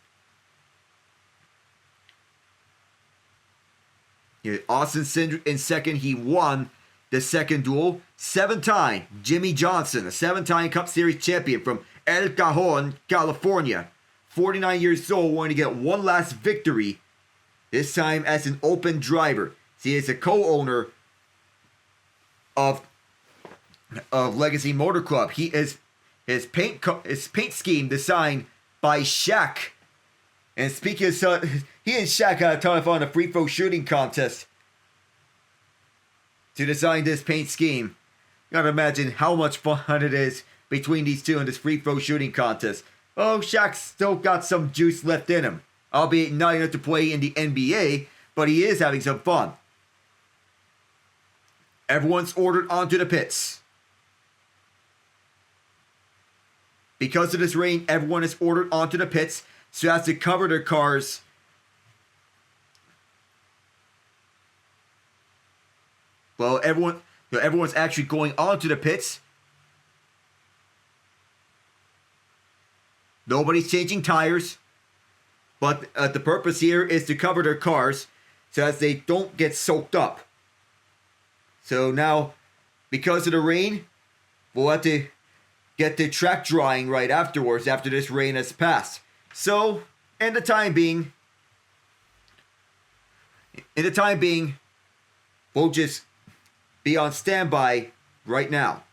Austin Cindric in second, he won the second duel. 7-time Jimmy Johnson, a 7-time Cup Series champion from El Cajon, California. 49 years old, wanting to get one last victory, this time as an open driver. He is a co-owner of Legacy Motor Club. He is his paint scheme designed by Shaq. And speaking of, he and Shaq had a ton of fun in a free throw shooting contest to design this paint scheme. You gotta imagine how much fun it is between these two in this free throw shooting contest. Oh, Shaq's still got some juice left in him, albeit not enough to play in the NBA, but he is having some fun. Everyone's ordered onto the pits. Because of this rain, everyone is ordered onto the pits so as to cover their cars. Well, everyone's actually going onto the pits. Nobody's changing tires. But the purpose here is to cover their cars so as they don't get soaked up. So now, because of the rain, we'll have to get the track drying right afterwards, after this rain has passed. So, in the time being, we'll just be on standby right now.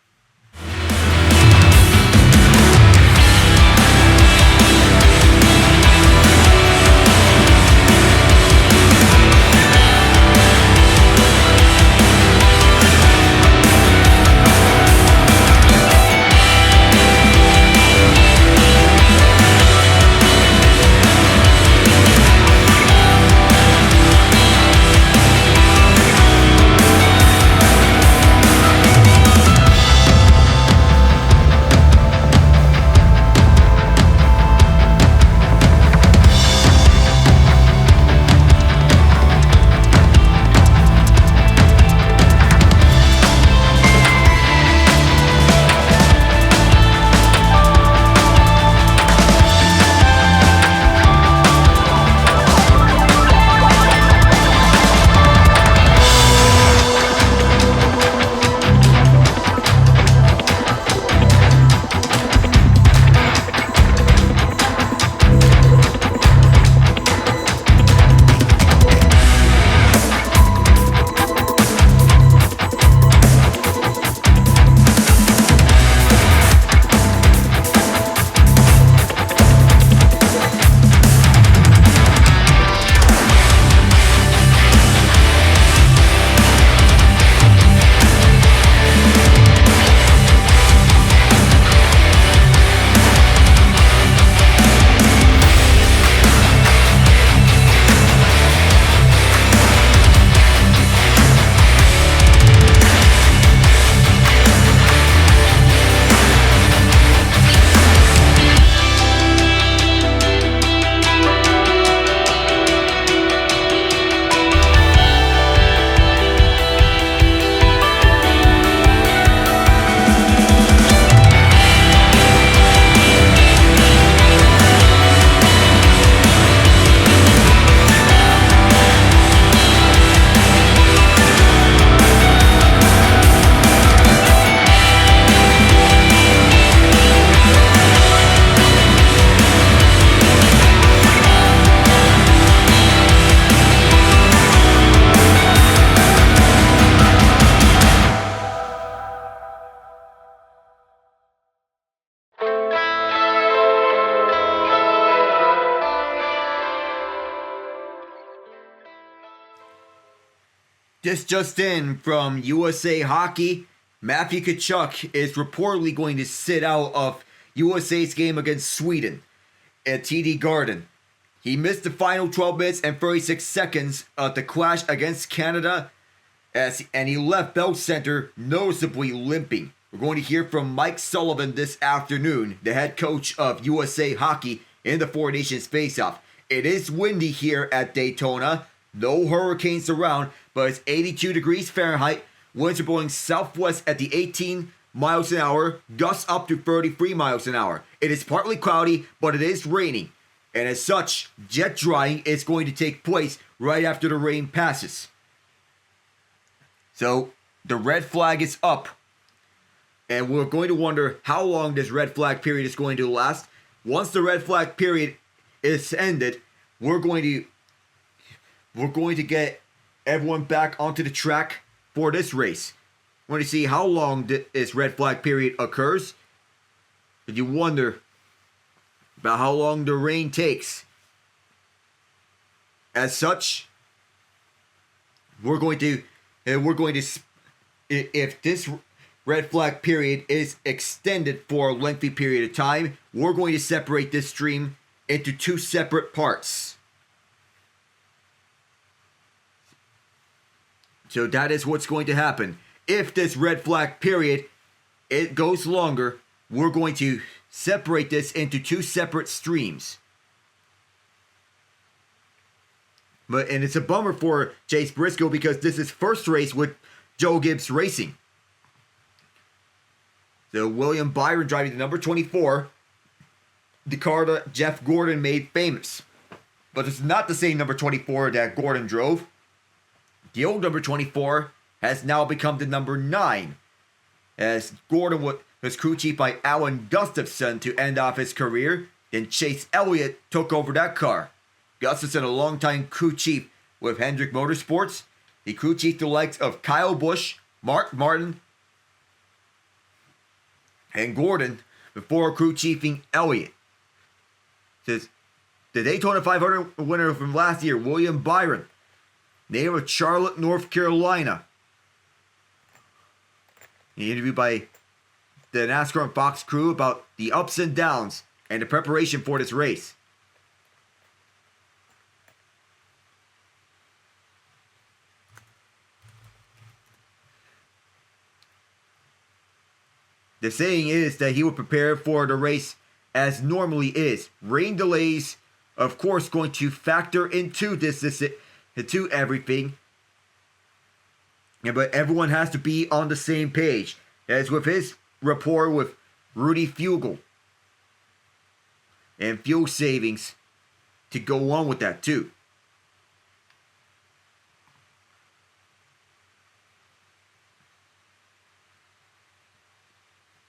This just in from USA Hockey. Matthew Tkachuk is reportedly going to sit out of USA's game against Sweden at TD Garden. He missed the final 12 minutes and 36 seconds of the clash against Canada, and he left Bell Center noticeably limping. We're going to hear from Mike Sullivan this afternoon, the head coach of USA Hockey in the Four Nations Faceoff. It is windy here at Daytona. No hurricanes around, but it's 82 degrees Fahrenheit. Winds are blowing southwest at the 18 miles an hour, gusts up to 33 miles an hour. It is partly cloudy, but it is raining. And as such, jet drying is going to take place right after the rain passes. So, the red flag is up. And we're going to wonder how long this red flag period is going to last. Once the red flag period is ended, we're going to get everyone back onto the track for this race. We're going to see how long this red flag period occurs. But you wonder about how long the rain takes. As such, if this red flag period is extended for a lengthy period of time, we're going to separate this stream into two separate parts. So that is what's going to happen. If this red flag period, it goes longer, we're going to separate this into two separate streams. And it's a bummer for Chase Briscoe because this is first race with Joe Gibbs Racing. So William Byron driving the number 24, the car that Jeff Gordon made famous. But it's not the same number 24 that Gordon drove. The old number 24 has now become the number 9, as Gordon was crew chief by Alan Gustafson to end off his career. Then Chase Elliott took over that car. Gustafson, a longtime crew chief with Hendrick Motorsports. He crew chiefed the likes of Kyle Busch, Mark Martin, and Gordon before crew chiefing Elliott. Says the Daytona 500 winner from last year, William Byron, native of Charlotte, North Carolina. He interviewed by the NASCAR and Fox crew about the ups and downs and the preparation for this race. The saying is that he will prepare for the race as normally is. Rain delays, of course, going to factor into into everything. Yeah, but everyone has to be on the same page. As with his rapport with Rudy Fugle. And fuel savings to go along with that too.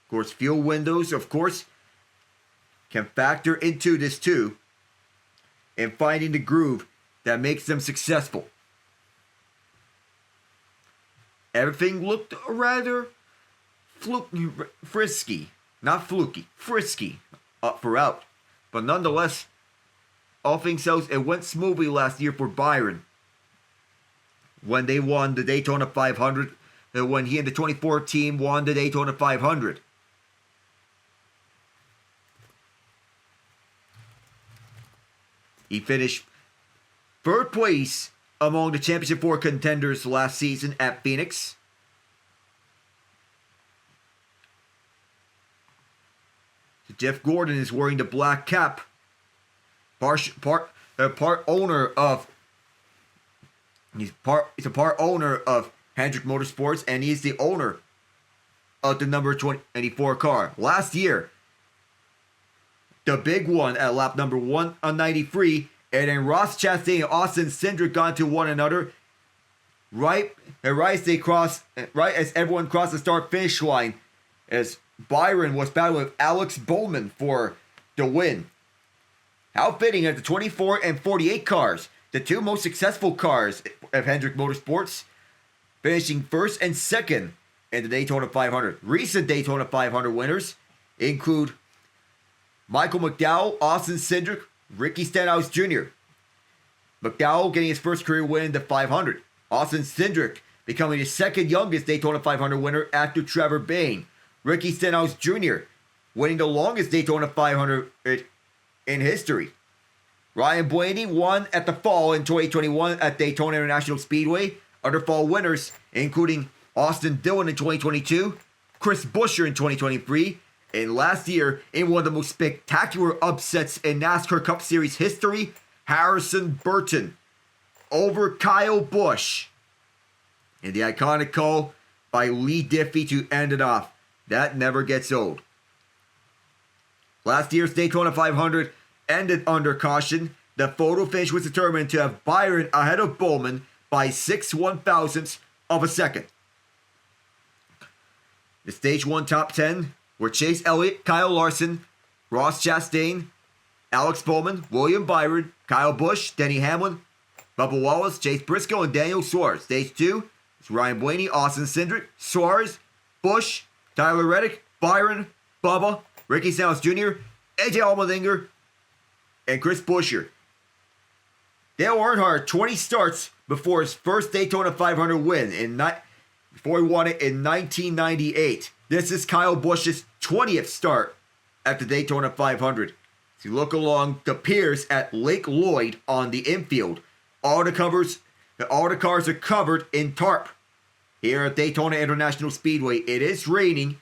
Of course, fuel windows, of course, can factor into this too. And finding the groove that makes them successful. Everything looked rather frisky. Not fluky. Frisky up for out. But nonetheless, all things else, it went smoothly last year for Byron. When they won the Daytona 500. When he and the 24 team won the Daytona 500. He finished third place among the Championship 4 contenders last season at Phoenix. Jeff Gordon is wearing the black cap. Part owner of. He's a part owner of Hendrick Motorsports, and he's the owner of the number 24 car. Last year, the big one at lap number 193, and then Ross Chastain and Austin Cindric got into one another right as everyone crossed the start-finish line, as Byron was battling with Alex Bowman for the win. How fitting that the 24 and 48 cars, the two most successful cars of Hendrick Motorsports, finishing first and second in the Daytona 500. Recent Daytona 500 winners include Michael McDowell, Austin Cindric, Ricky Stenhouse Jr. McDowell getting his first career win in the 500. Austin Cindric becoming the second youngest Daytona 500 winner after Trevor Bayne. Ricky Stenhouse Jr. winning the longest Daytona 500 in history. Ryan Blaney won at the fall in 2021 at Daytona International Speedway. Other fall winners, including Austin Dillon in 2022, Chris Buescher in 2023. And last year, in one of the most spectacular upsets in NASCAR Cup Series history, Harrison Burton over Kyle Busch. And the iconic call by Lee Diffie to end it off. That never gets old. Last year's Daytona 500 ended under caution. The photo finish was determined to have Byron ahead of Bowman by 6/1000ths of a second. The Stage 1 top 10 were Chase Elliott, Kyle Larson, Ross Chastain, Alex Bowman, William Byron, Kyle Busch, Denny Hamlin, Bubba Wallace, Chase Briscoe, and Daniel Suarez. Stage 2 is Ryan Blaney, Austin Cindric, Suarez, Busch, Tyler Reddick, Byron, Bubba, Ricky Stenhouse Jr., AJ Allmendinger, and Chris Buescher. Dale Earnhardt, 20 starts before his first Daytona 500 win before he won it in 1998. This is Kyle Busch's 20th start at the Daytona 500. As you look along the piers at Lake Lloyd on the infield, all the cars are covered in tarp. Here at Daytona International Speedway, it is raining,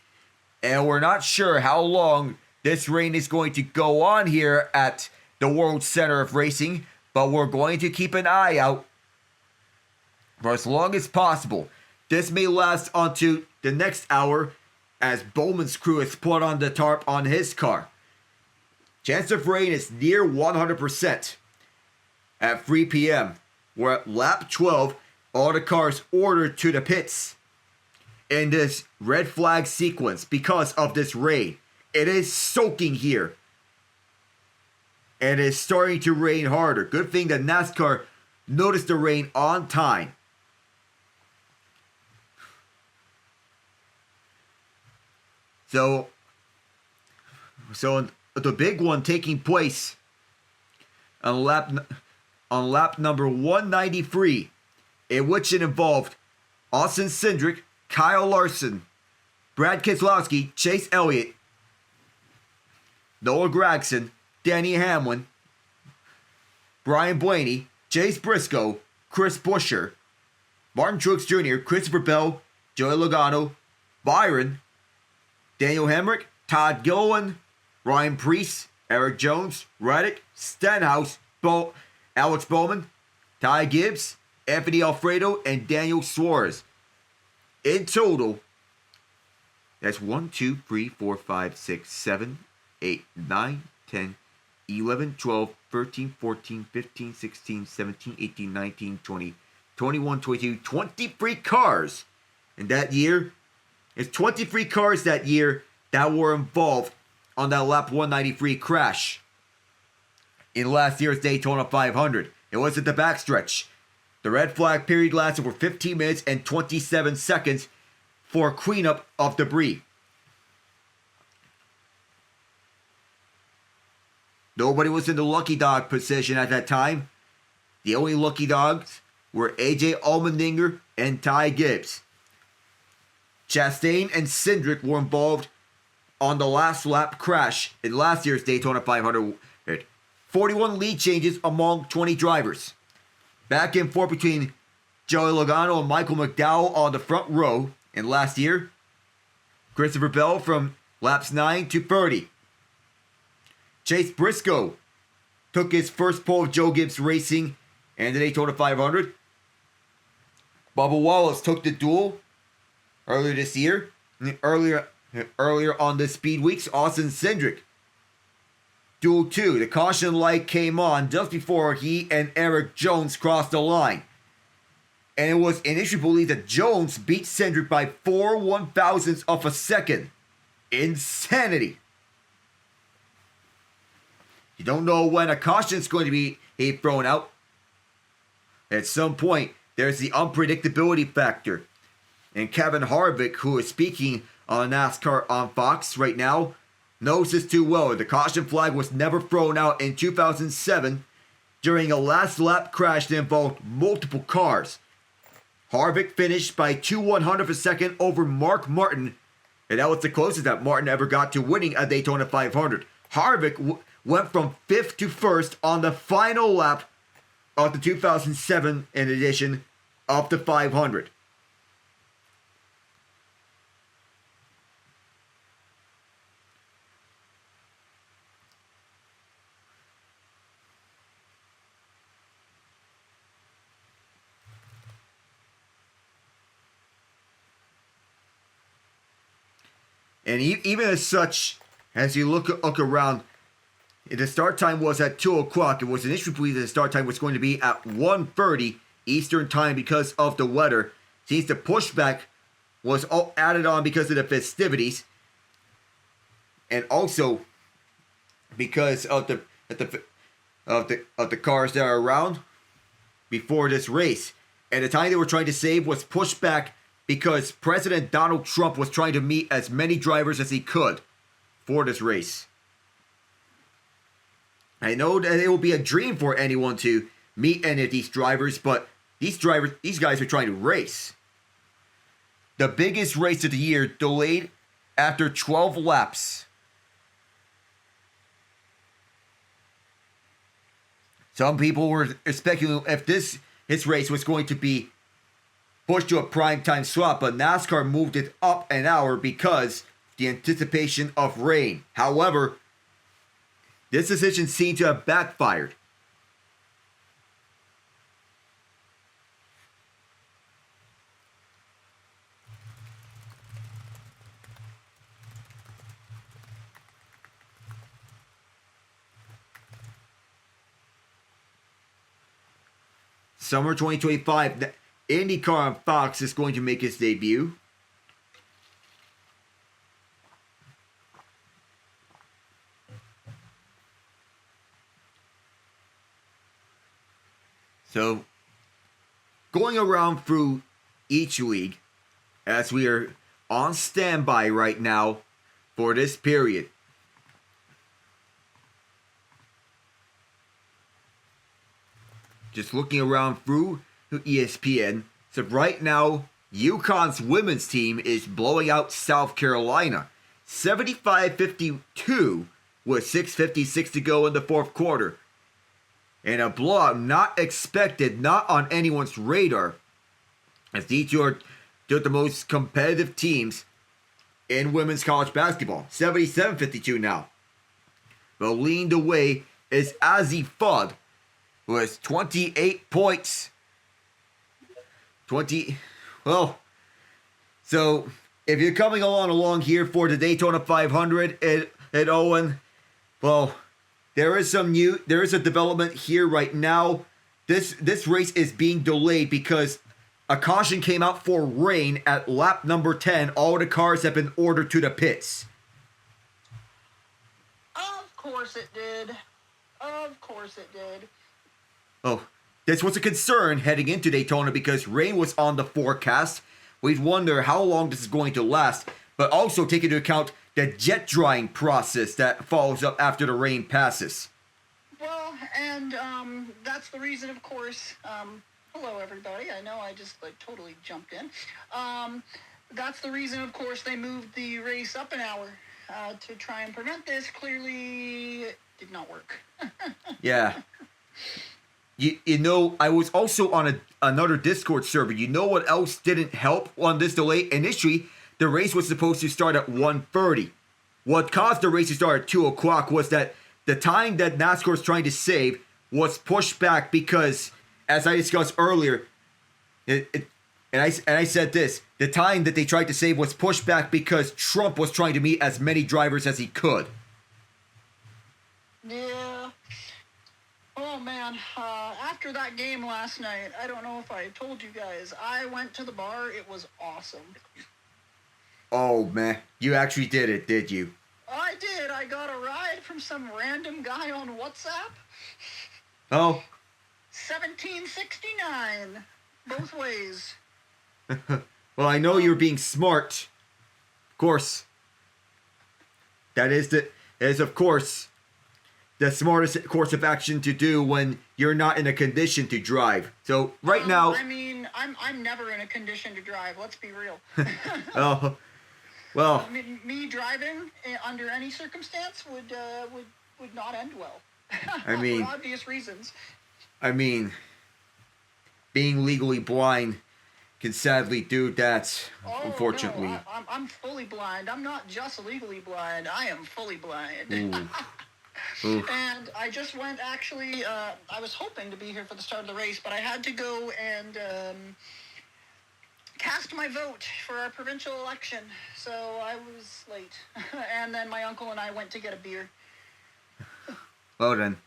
and we're not sure how long this rain is going to go on here at the World Center of Racing, but we're going to keep an eye out for as long as possible. This may last onto the next hour as Bowman's crew has put on the tarp on his car. Chance of rain is near 100%. At 3 p.m., we're at lap 12, all the cars ordered to the pits in this red flag sequence because of this rain. It is soaking here. And it is starting to rain harder. Good thing that NASCAR noticed the rain on time. So the big one taking place on lap number 193, in which it involved Austin Cindric, Kyle Larson, Brad Keselowski, Chase Elliott, Noah Gragson, Denny Hamlin, Brian Blaney, Chase Briscoe, Chris Buescher, Martin Truex Jr., Christopher Bell, Joey Logano, Byron, Daniel Hemrick, Todd Gilliland, Ryan Preece, Eric Jones, Reddick, Stenhouse, Alex Bowman, Ty Gibbs, Anthony Alfredo, and Daniel Suarez. In total, that's 1, 2, 3, 4, 5, 6, 7, 8, 9, 10, 11, 12, 13, 14, 15, 16, 17, 18, 19, 20, 21, 22, 23 cars. And that year, it's 23 cars that year that were involved on that lap 193 crash in last year's Daytona 500. It was at the backstretch. The red flag period lasted for 15 minutes and 27 seconds for cleanup of debris. Nobody was in the lucky dog position at that time. The only lucky dogs were AJ Allmendinger and Ty Gibbs. Chastain and Cindric were involved on the last lap crash in last year's Daytona 500. 41 lead changes among 20 drivers. Back and forth between Joey Logano and Michael McDowell on the front row in last year. Christopher Bell from laps 9 to 30. Chase Briscoe took his first pole of Joe Gibbs Racing and the Daytona 500. Bubba Wallace took the duel earlier this year. Earlier on the speed weeks, Austin Cindric. Duel 2. The caution light came on just before he and Eric Jones crossed the line. And it was initially believed that Jones beat Cindric by 4/1000ths of a second. Insanity. You don't know when a caution is going to be thrown out. At some point, there's the unpredictability factor. And Kevin Harvick, who is speaking on NASCAR on Fox right now, knows this too well. The caution flag was never thrown out in 2007 during a last lap crash that involved multiple cars. Harvick finished by 2/100ths of a second over Mark Martin, and that was the closest that Martin ever got to winning a Daytona 500. Harvick went from 5th to 1st on the final lap of the 2007 edition of the 500. And even as such, as you look around, the start time was at 2 o'clock. It was initially believed that the start time was going to be at 1:30 Eastern time because of the weather. Since the pushback was all added on because of the festivities, and also because of the cars that are around before this race. And the time they were trying to save was pushed back because President Donald Trump was trying to meet as many drivers as he could for this race. I know that it will be a dream for anyone to meet any of these drivers, but these guys are trying to race. The biggest race of the year delayed after 12 laps. Some people were speculating if this race was going to be pushed to a primetime slot, but NASCAR moved it up an hour because the anticipation of rain. However, this decision seemed to have backfired. Summer 2025, the IndyCar on Fox is going to make its debut. So, going around through each league, as we are on standby right now for this period. Just looking around through ESPN. So right now, UConn's women's team is blowing out South Carolina. 75-52 with 6:56 to go in the fourth quarter. And a blowout not expected, not on anyone's radar. As these two are the most competitive teams in women's college basketball. 77-52 now. But leading the way is Azzi Fudd with 28 points. So if you're coming along here for the Daytona 500 at Owen, well, there is a development here right now. This race is being delayed because a caution came out for rain at lap number 10. All the cars have been ordered to the pits. Of course it did. Of course it did. Oh, this was a concern heading into Daytona because rain was on the forecast. We'd wonder how long this is going to last, but also take into account the jet drying process that follows up after the rain passes. Well, and that's the reason, of course. Hello, everybody. I know I just totally jumped in. That's the reason, of course, they moved the race up an hour to try and prevent this. Clearly, it did not work. Yeah. You know, I was also on another Discord server. You know what else didn't help on this delay? Initially, the race was supposed to start at 1:30. What caused the race to start at 2 o'clock was that the time that NASCAR was trying to save was pushed back because, as I discussed earlier, and I said this, the time that they tried to save was pushed back because Trump was trying to meet as many drivers as he could. Yeah. Oh, man. After that game last night, I don't know if I told you guys, I went to the bar. It was awesome. Oh, man. You actually did it, did you? I did. I got a ride from some random guy on WhatsApp. Oh. 1769. Both ways. Well, I know you're being smart. Of course. That is, of course, the smartest course of action to do when you're not in a condition to drive. So, right now... I mean, I'm never in a condition to drive. Let's be real. Oh, well... Me driving under any circumstance would not end well. I mean... For obvious reasons. I mean... Being legally blind can sadly do that, unfortunately. No, I'm fully blind. I'm not just legally blind. I am fully blind. Ooh. And I just went, actually, I was hoping to be here for the start of the race, but I had to go and cast my vote for our provincial election, so I was late. And then my uncle and I went to get a beer. Well then.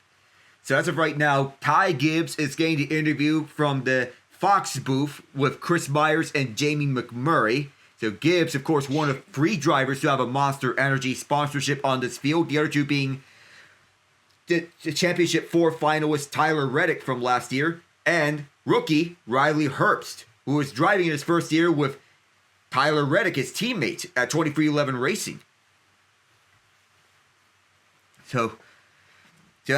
So as of right now, Ty Gibbs is getting the interview from the Fox booth with Chris Myers and Jamie McMurray. So Gibbs, of course, one of 3 drivers to have a Monster Energy sponsorship on this field. The other 2 being the Championship 4 finalist Tyler Reddick from last year and rookie Riley Herbst, who was driving in his first year with Tyler Reddick, his teammate, at 2311 Racing. So to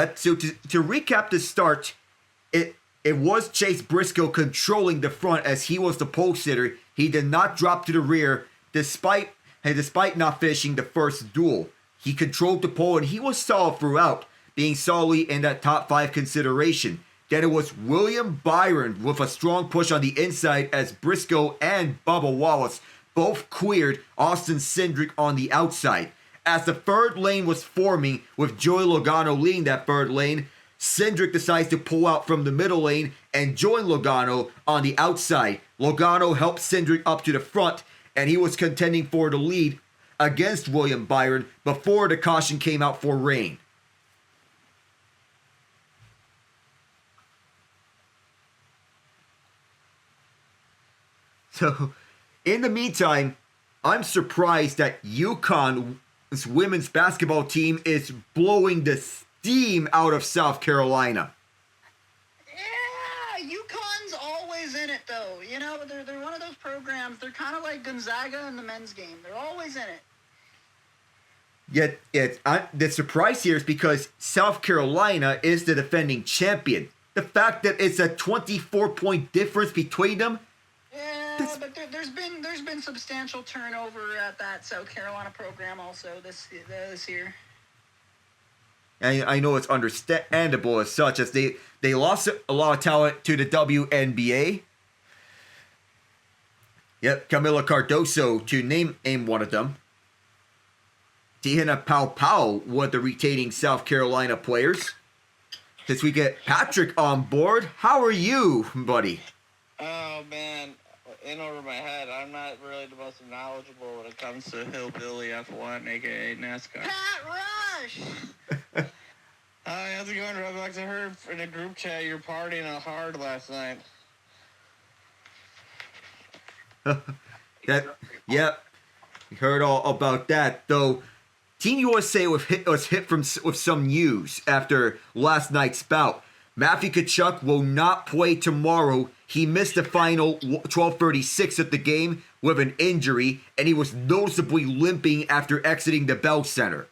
recap the start, it was Chase Briscoe controlling the front as he was the pole sitter. He did not drop to the rear despite not finishing the first duel. He controlled the pole and he was solid throughout, being solidly in that top 5 consideration. Then it was William Byron with a strong push on the inside as Briscoe and Bubba Wallace both cleared Austin Cindric on the outside. As the third lane was forming, with Joey Logano leading that third lane, Cindric decides to pull out from the middle lane and join Logano on the outside. Logano helped Cindric up to the front, and he was contending for the lead against William Byron before the caution came out for rain. So, in the meantime, I'm surprised that UConn's women's basketball team is blowing the steam out of South Carolina. Yeah, UConn's always in it, though. You know, they're one of those programs. They're kind of like Gonzaga in the men's game. They're always in it. Yet, the surprise here is because South Carolina is the defending champion. The fact that it's a 24-point difference between them. Yeah, but there's been substantial turnover at that South Carolina program also this year. And I know it's understandable as such, as they lost a lot of talent to the WNBA. Yep, Camila Cardoso to name one of them. Tiana Pau, one of the retaining South Carolina players. Since we get Patrick on board, how are you, buddy? Oh, man. In over my head, I'm not really the most knowledgeable when it comes to hillbilly F1, a.k.a. NASCAR. Pat Rush! Hi, how's it going, Roblox? I heard in a group chat you're partying hard last night. Yep. We heard all about that, though. Team USA was hit with some news after last night's bout. Matthew Tkachuk will not play tomorrow. He missed the final 12:36 of the game with an injury, and he was noticeably limping after exiting the Bell Center.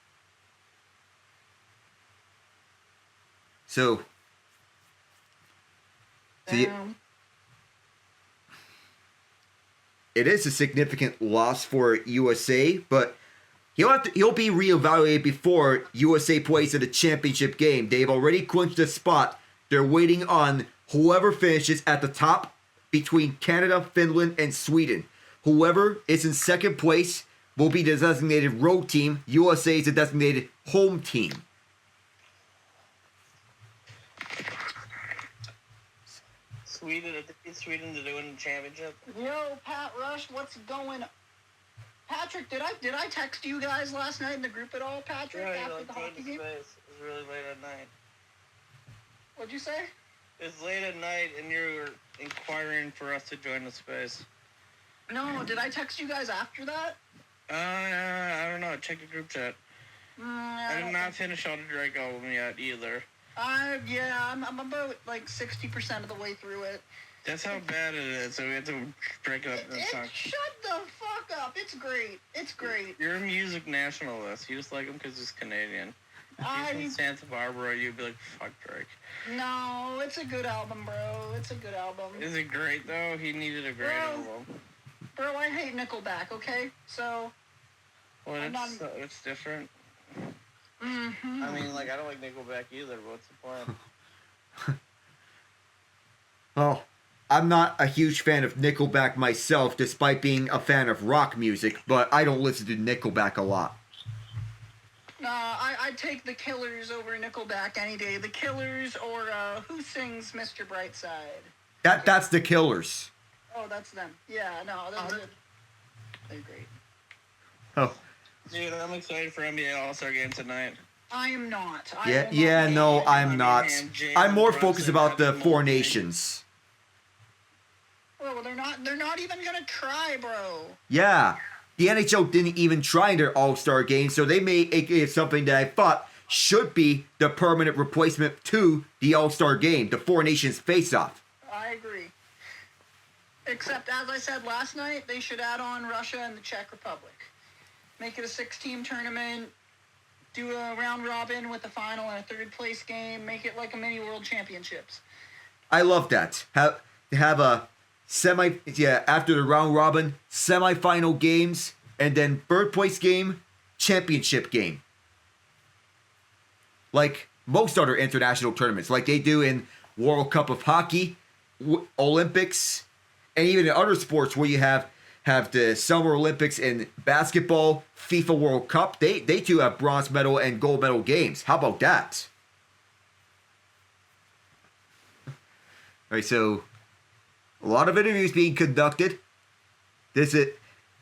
So it is a significant loss for USA, but he'll be reevaluated before USA plays in the championship game. They've already clinched a spot. They're waiting on whoever finishes at the top between Canada, Finland, and Sweden. Whoever is in second place will be the designated road team. USA is the designated home team. Sweden to win the championship. Yo, Pat Rush, what's going on? Patrick, did I text you guys last night in the group at all, Patrick, after the hockey game? It was really late at night. What'd you say? It's late at night, and you're inquiring for us to join the space. No, did I text you guys after that? I don't know. Check the group chat. I did not finish all the Drake album yet, either. I'm about, 60% of the way through it. That's how bad it is, so we have to break it up in songs. Shut the fuck up. It's great. It's great. You're a music nationalist. You just like him because he's Canadian. If he's from Santa Barbara, you'd be like, fuck Drake. No, it's a good album, bro. It's a good album. Is it great, though? He needed a great album. Bro, I hate Nickelback, okay? So... Well, it's different. Mm-hmm. I mean, I don't like Nickelback either, but what's the point? Oh, I'm not a huge fan of Nickelback myself, despite being a fan of rock music, but I don't listen to Nickelback a lot. I'd take the Killers over Nickelback any day. The Killers or who sings Mr. Brightside? That's the Killers. Oh, that's them. Yeah, no, they're great. Oh, Dude, I'm excited for NBA All-Star Game tonight. I am not. I'm not. I'm more focused about the Four Nations. Well, they're not even gonna try, bro. Yeah, the NHL didn't even try in their All-Star game, so they made it something that I thought should be the permanent replacement to the All-Star game, the Four Nations face-off. I agree. Except, as I said last night, they should add on Russia and the Czech Republic. Make it a 6-team tournament. Do a round robin with a final and a third place game. Make it like a mini World Championships. I love that. Have a after the round robin, semifinal games, and then third place game, championship game. Like most other international tournaments, like they do in World Cup of Hockey, Olympics, and even in other sports where you have the Summer Olympics in basketball, FIFA World Cup. They too have bronze medal and gold medal games. How about that? All right, so a lot of interviews being conducted.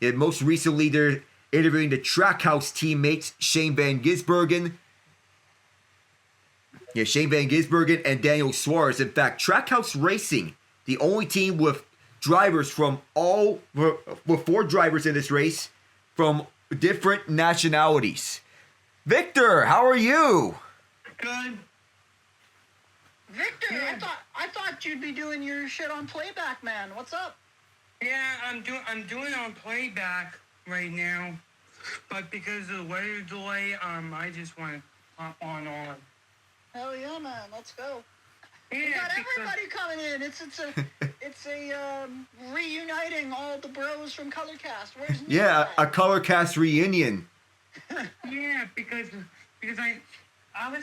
Most recently, they're interviewing the Trackhouse teammates Shane Van Gisbergen. Yeah, Shane Van Gisbergen and Daniel Suarez. In fact, Trackhouse Racing, the only team with drivers with 4 drivers in this race from different nationalities. Victor, how are you? Good. Victor, Yeah. I thought you'd be doing your shit on playback, man. What's up? Yeah, I'm doing on playback right now, but because of the weather delay, I just want to hop on. Hell yeah, man. Let's go. Yeah, We got because- everybody coming in. It's a reuniting all the bros from Colorcast. Where's Nick Yeah, at? a Colorcast reunion. Yeah, because I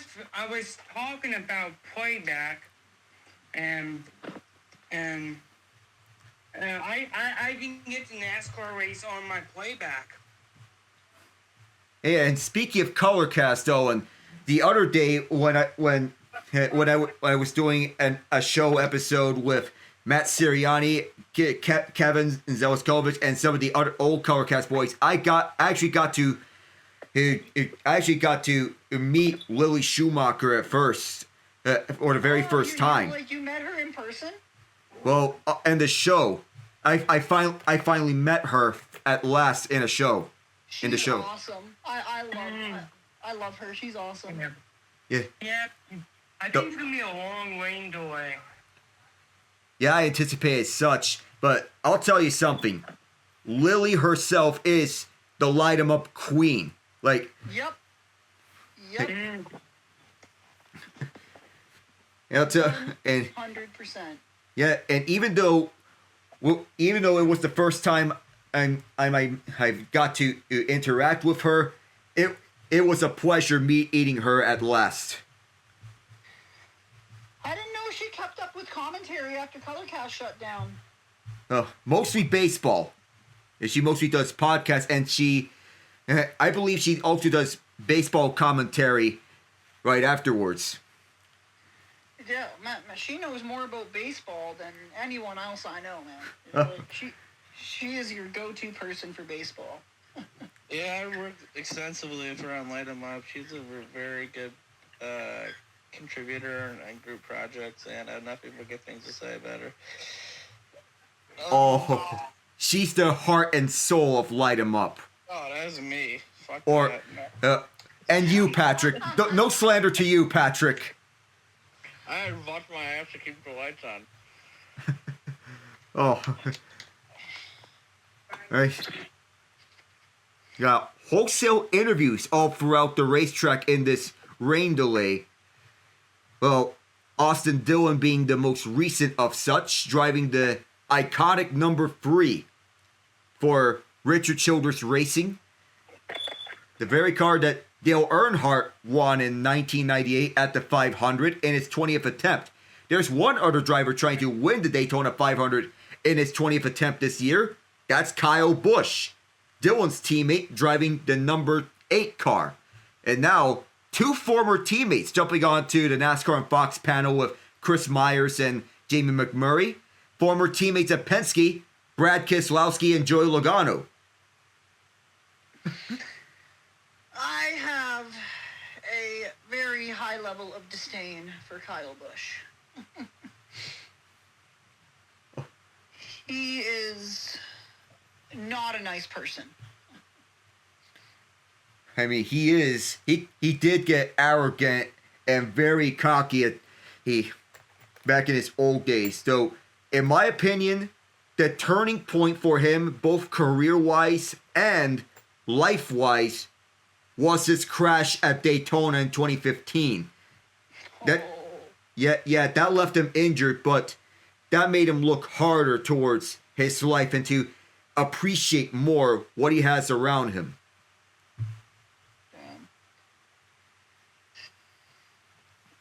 was talking about playback, and I can get the NASCAR race on my playback. Yeah, and speaking of Colorcast, though, and the other day when I was doing a show episode with Matt Sirianni, Kevin Zeliskovich, and some of the other old Colorcast boys, I actually got to meet Lily Schumacher at first, or the very first time. You met her in person? Well, and the show, I finally met her at last in a show. In the She's show. awesome. I love her. She's awesome. Yeah. Yeah, I think it's gonna be a long rain delay. Yeah, I anticipate as such, but I'll tell you something. Lily herself is the light 'em up queen. Like, Yep. Mm. and 100%. yeah, and even though it was the first time I got to interact with her, it was a pleasure meeting her at last. I didn't know she kept up with commentary after Colorcast shut down. Mostly baseball. She mostly does podcasts, and I believe she also does baseball commentary right afterwards. Yeah, man, she knows more about baseball than anyone else I know, man. Like, she is your go-to person for baseball. Yeah, I worked extensively with her on Light 'em Up. She's a very good contributor and group projects, and I have nothing but good things to say about her. Oh, she's the heart and soul of Light 'em Up. Oh, that is me. Fuck Or, that. and you, Patrick. No slander to you, Patrick. I watch my ass to keep the lights on. Oh. Right. Got wholesale interviews all throughout the racetrack in this rain delay. Well, Austin Dillon being the most recent of such, driving the iconic number 3 for Richard Childress Racing. The very car that Dale Earnhardt won in 1998 at the 500 in his 20th attempt. There's one other driver trying to win the Daytona 500 in his 20th attempt this year. That's Kyle Busch, Dillon's teammate, driving the number 8 car. And now, 2 former teammates jumping onto the NASCAR and Fox panel with Chris Myers and Jamie McMurray. former teammates at Penske, Brad Keselowski and Joey Logano. I have a very high level of disdain for Kyle Busch. He is not a nice person. I mean, he is. He did get arrogant and very cocky back in his old days. So, in my opinion, the turning point for him, both career-wise and life-wise, was his crash at Daytona in 2015. That that left him injured, but that made him look harder towards his life and to appreciate more what he has around him.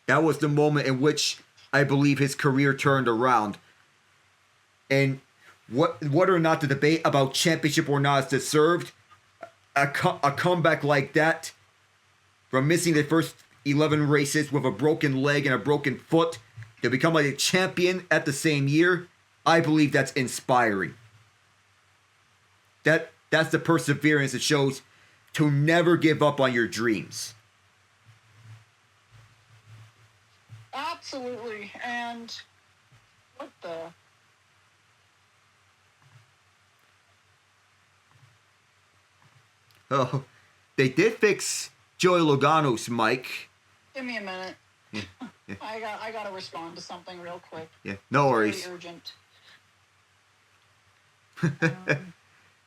That was the moment in which I believe his career turned around. And whether or not the debate about championship or not is deserved, a comeback like that, from missing the first 11 races with a broken leg and a broken foot, to become like a champion at the same year, I believe that's inspiring. That's the perseverance it shows to never give up on your dreams. Absolutely. And what the? Oh, they did fix Joey Logano's mic. Give me a minute. Yeah. I gotta respond to something real quick. Yeah, no worries. Very urgent.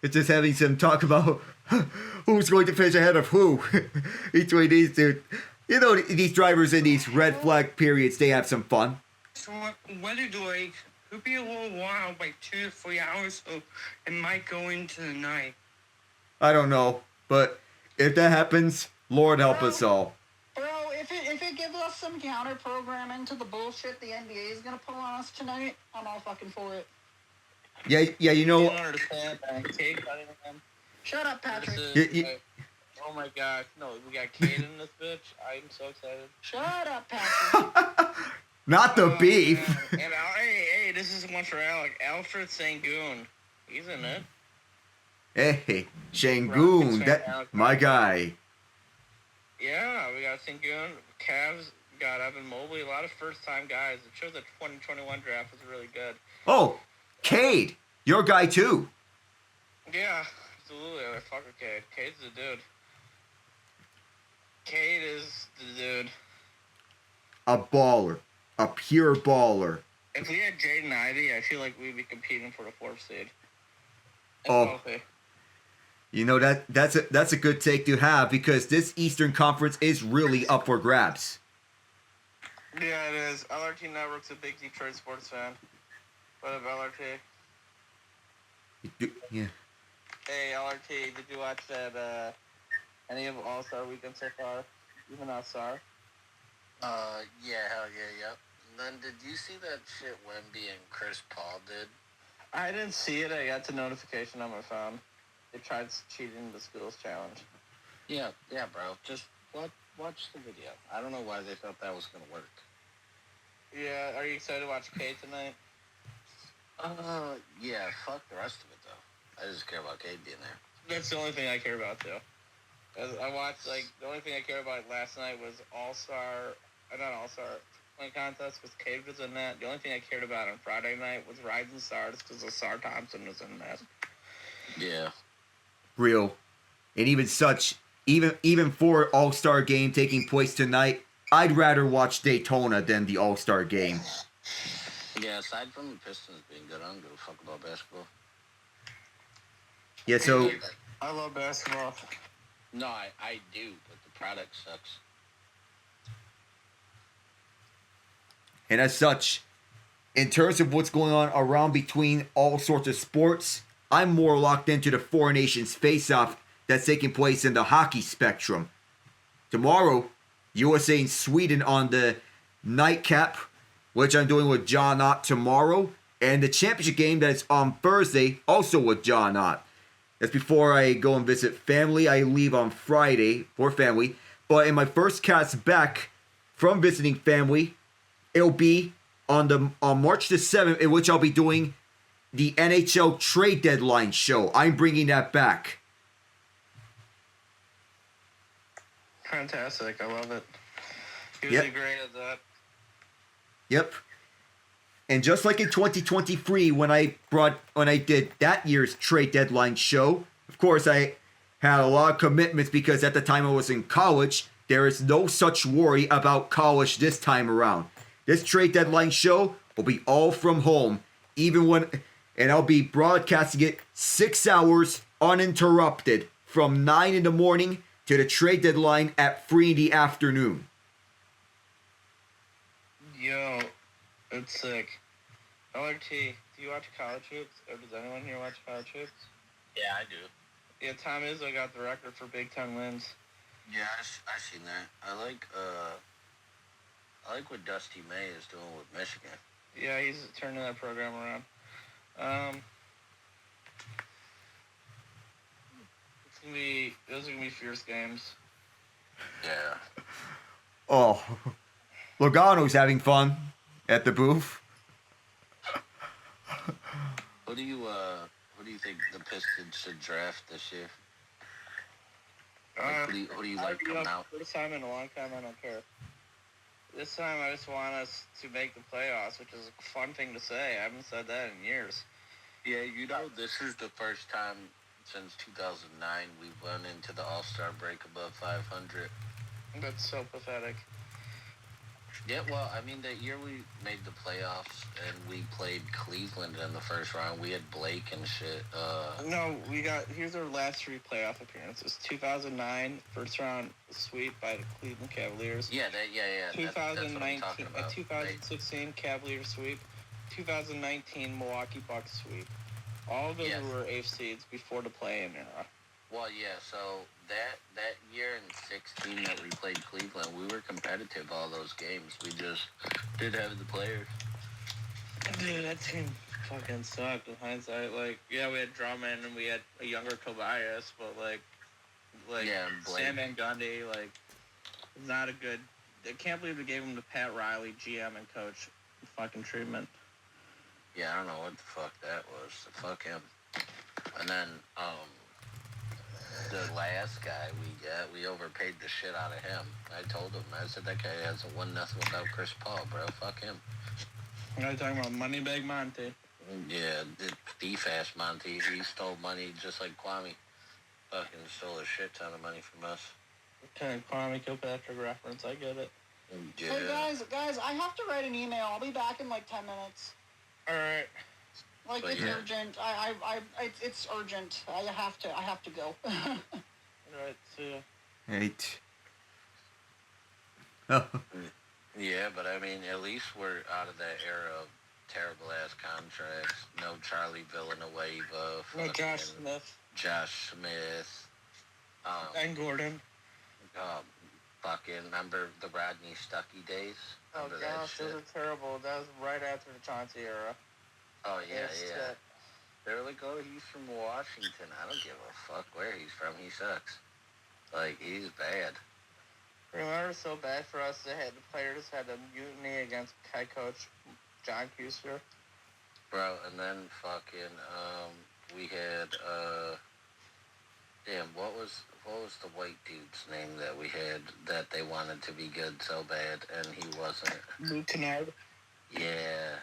It's just having some talk about who's going to finish ahead of who between these two. You know, these drivers in these red flag periods, they have some fun. So weather delay could be a little while, like 2 to 3 hours, so it might go into the night. I don't know, but if that happens, Lord help us all. Bro, if it gives us some counter programming to the bullshit the NBA is gonna pull on us tonight, I'm all fucking for it. Yeah, you know. I don't understand. Cade cutting him. Shut up, Patrick. Oh my gosh, no, we got Cade in this bitch. I'm so excited. Shut up, Patrick. Not the beef. And hey, this is one for Alec. Alfred Sangoon. He's in it. Hey, Shangoon, my guy. Yeah, we got Sangoon. Cavs got Evan Mobley. A lot of first-time guys. It shows the 2021 draft was really good. Oh, Cade, your guy too. Yeah, absolutely. I fuck with Cade. Cade's the dude. Cade is the dude. A baller. A pure baller. If we had Jaden Ivey, I feel like we'd be competing for the 4th seed. Healthy. You know, that's a good take to have because this Eastern Conference is really up for grabs. Yeah, it is. LRT Network's a big Detroit sports fan. What up, LRT? Yeah. Hey, LRT, did you watch that, any of All-Star Weekend so far? Even All-Star? Yeah, hell yeah, yep. And then did you see that shit Wemby and Chris Paul did? I didn't see it. I got the notification on my phone. They tried cheating the schools challenge. Yeah, bro. Just watch the video. I don't know why they thought that was going to work. Yeah, are you excited to watch Cade tonight? Yeah, fuck the rest of it, though. I just care about Cade being there. That's the only thing I care about, too. I watched, the only thing I cared about last night was not All-Star contest because Cade was in that. The only thing I cared about on Friday night was Rising Stars because Asar Thompson was in that. Yeah. Real. And even for All-Star game taking place tonight, I'd rather watch Daytona than the All-Star game. Yeah, aside from the Pistons being good, I don't give a fuck about basketball. Yeah, so... I love basketball. No, I do, but the product sucks. And as such, in terms of what's going on around between all sorts of sports, I'm more locked into the Four Nations face-off that's taking place in the hockey spectrum. Tomorrow, USA and Sweden on the nightcap, which I'm doing with John Ott tomorrow, and the championship game that's on Thursday, also with John Ott. That's before I go and visit family. I leave on Friday for family. But in my first cast back from visiting family, it'll be on March the 7th, in which I'll be doing the NHL trade deadline show. I'm bringing that back. Fantastic. I love it. You're Yep. great at that. Yep. And just like in 2023, when I did that year's trade deadline show, of course I had a lot of commitments because at the time I was in college. There is no such worry about college this time around. This trade deadline show will be all from home, and I'll be broadcasting it 6 hours uninterrupted from 9 in the morning to the trade deadline at 3 in the afternoon. Yo, it's sick. LRT, do you watch college hoops? Or does anyone here watch college hoops? Yeah, I do. Yeah, Tom Izzo got the record for Big Ten wins. Yeah, I seen that. I like what Dusty May is doing with Michigan. Yeah, he's turning that program around. Those are gonna be fierce games. Yeah. Oh, Logano's having fun at the booth. Who do you think the Pistons should draft this year? Like, who do you like coming out? First time in a long time, I don't care. This time I just want us to make the playoffs, which is a fun thing to say. I haven't said that in years. Yeah, this is the first time since 2009 we went into the All-Star break above 500. That's so pathetic. Yeah, well, I mean, that year we made the playoffs and we played Cleveland in the first round. We had Blake and shit. No, here's our last 3 playoff appearances. 2009, first round sweep by the Cleveland Cavaliers. Yeah. 2019, 2016 Cavaliers sweep. 2019 Milwaukee Bucks sweep. All of those were 8th seeds before the play-in era. Well, yeah, so that year in 16 that we played Cleveland, we were competitive all those games. We just didn't have the players. Dude, that team fucking sucked in hindsight. Like, yeah, we had Drummond and we had a younger Tobias, but like yeah, Sam Van Gundy, like, not a good. I can't believe they gave him to Pat Riley, GM and coach, fucking treatment. Yeah, I don't know what the fuck that was. Fuck him. And then, the last guy we overpaid the shit out of him. I told him, I said, that guy has a 1-0 without Chris Paul, bro. Fuck him. You're talking about Moneybag Monty. Yeah, the thief-ass Monty. He stole money just like Kwame. Fucking stole a shit ton of money from us. Okay, Kwame Kilpatrick reference. I get it. Yeah. Hey guys, I have to write an email. I'll be back in like 10 minutes. All right. Like, But it's yeah. urgent. It's urgent. I have to go. All right, see ya. 8. Yeah, but I mean, at least we're out of that era of terrible-ass contracts. No Charlie Villanueva. No Josh fucking Smith Josh Smith. and Gordon. Fucking remember the Rodney Stuckey days? Oh Remember that gosh, shit? those are terrible. That was right after the Chauncey era. Oh, yeah. Shit. They were like, oh, he's from Washington. I don't give a fuck where he's from. He sucks. Like, he's bad. Remember, so bad for us. The players had a mutiny against head coach John Kuster. Bro, and then fucking, we had, damn, what was the white dude's name that we had that they wanted to be good so bad and he wasn't? Luke Kennard. Yeah.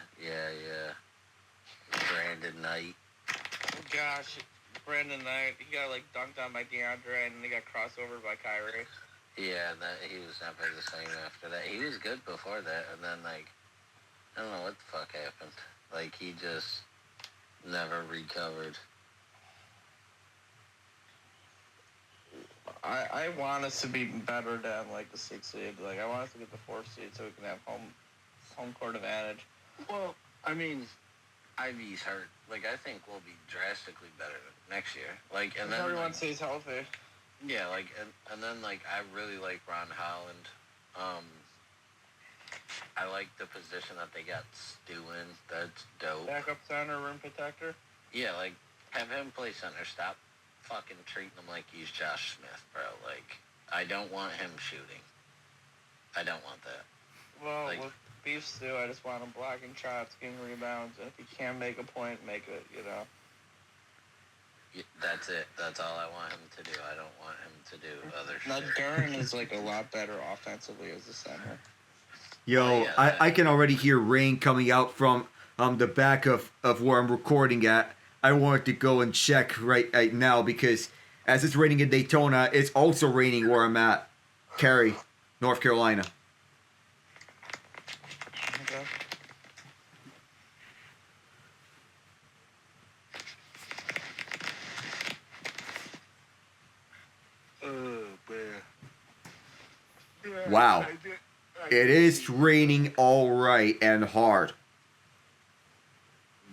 Brandon Knight. Oh, gosh, Brandon Knight. He got like dunked on by DeAndre and then he got crossed over by Kyrie. Yeah, he was never the same after that. He was good before that, and then, like, I don't know what the fuck happened. Like, he just never recovered. I want us to be better than like the 6th seed. Like, I want us to get the 4th seed so we can have home court advantage. Well, I mean, Ivy's hurt. Like, I think we'll be drastically better next year. Like, and If then everyone like, stays healthy. yeah, like, and then like I really like Ron Holland. I like the position that they got Stu in. That's dope. Backup center, rim protector. Yeah, like, have him play center. Stop fucking treating him like he's Josh Smith, bro. Like, I don't want him shooting. I don't want that. Well, Like, beef stew. I just want him blocking shots, getting rebounds, and if he can make a point, make it. That's it. That's all I want him to do. I don't want him to do other Now shit. Gurren is like a lot better offensively as a center. Yo, Oh, yeah, I can already hear rain coming out from the back of where I'm recording at. I wanted to go and check right now because as it's raining in Daytona, it's also raining where I'm at, Cary, North Carolina. Okay. Oh, man. Wow. It is raining all right and hard.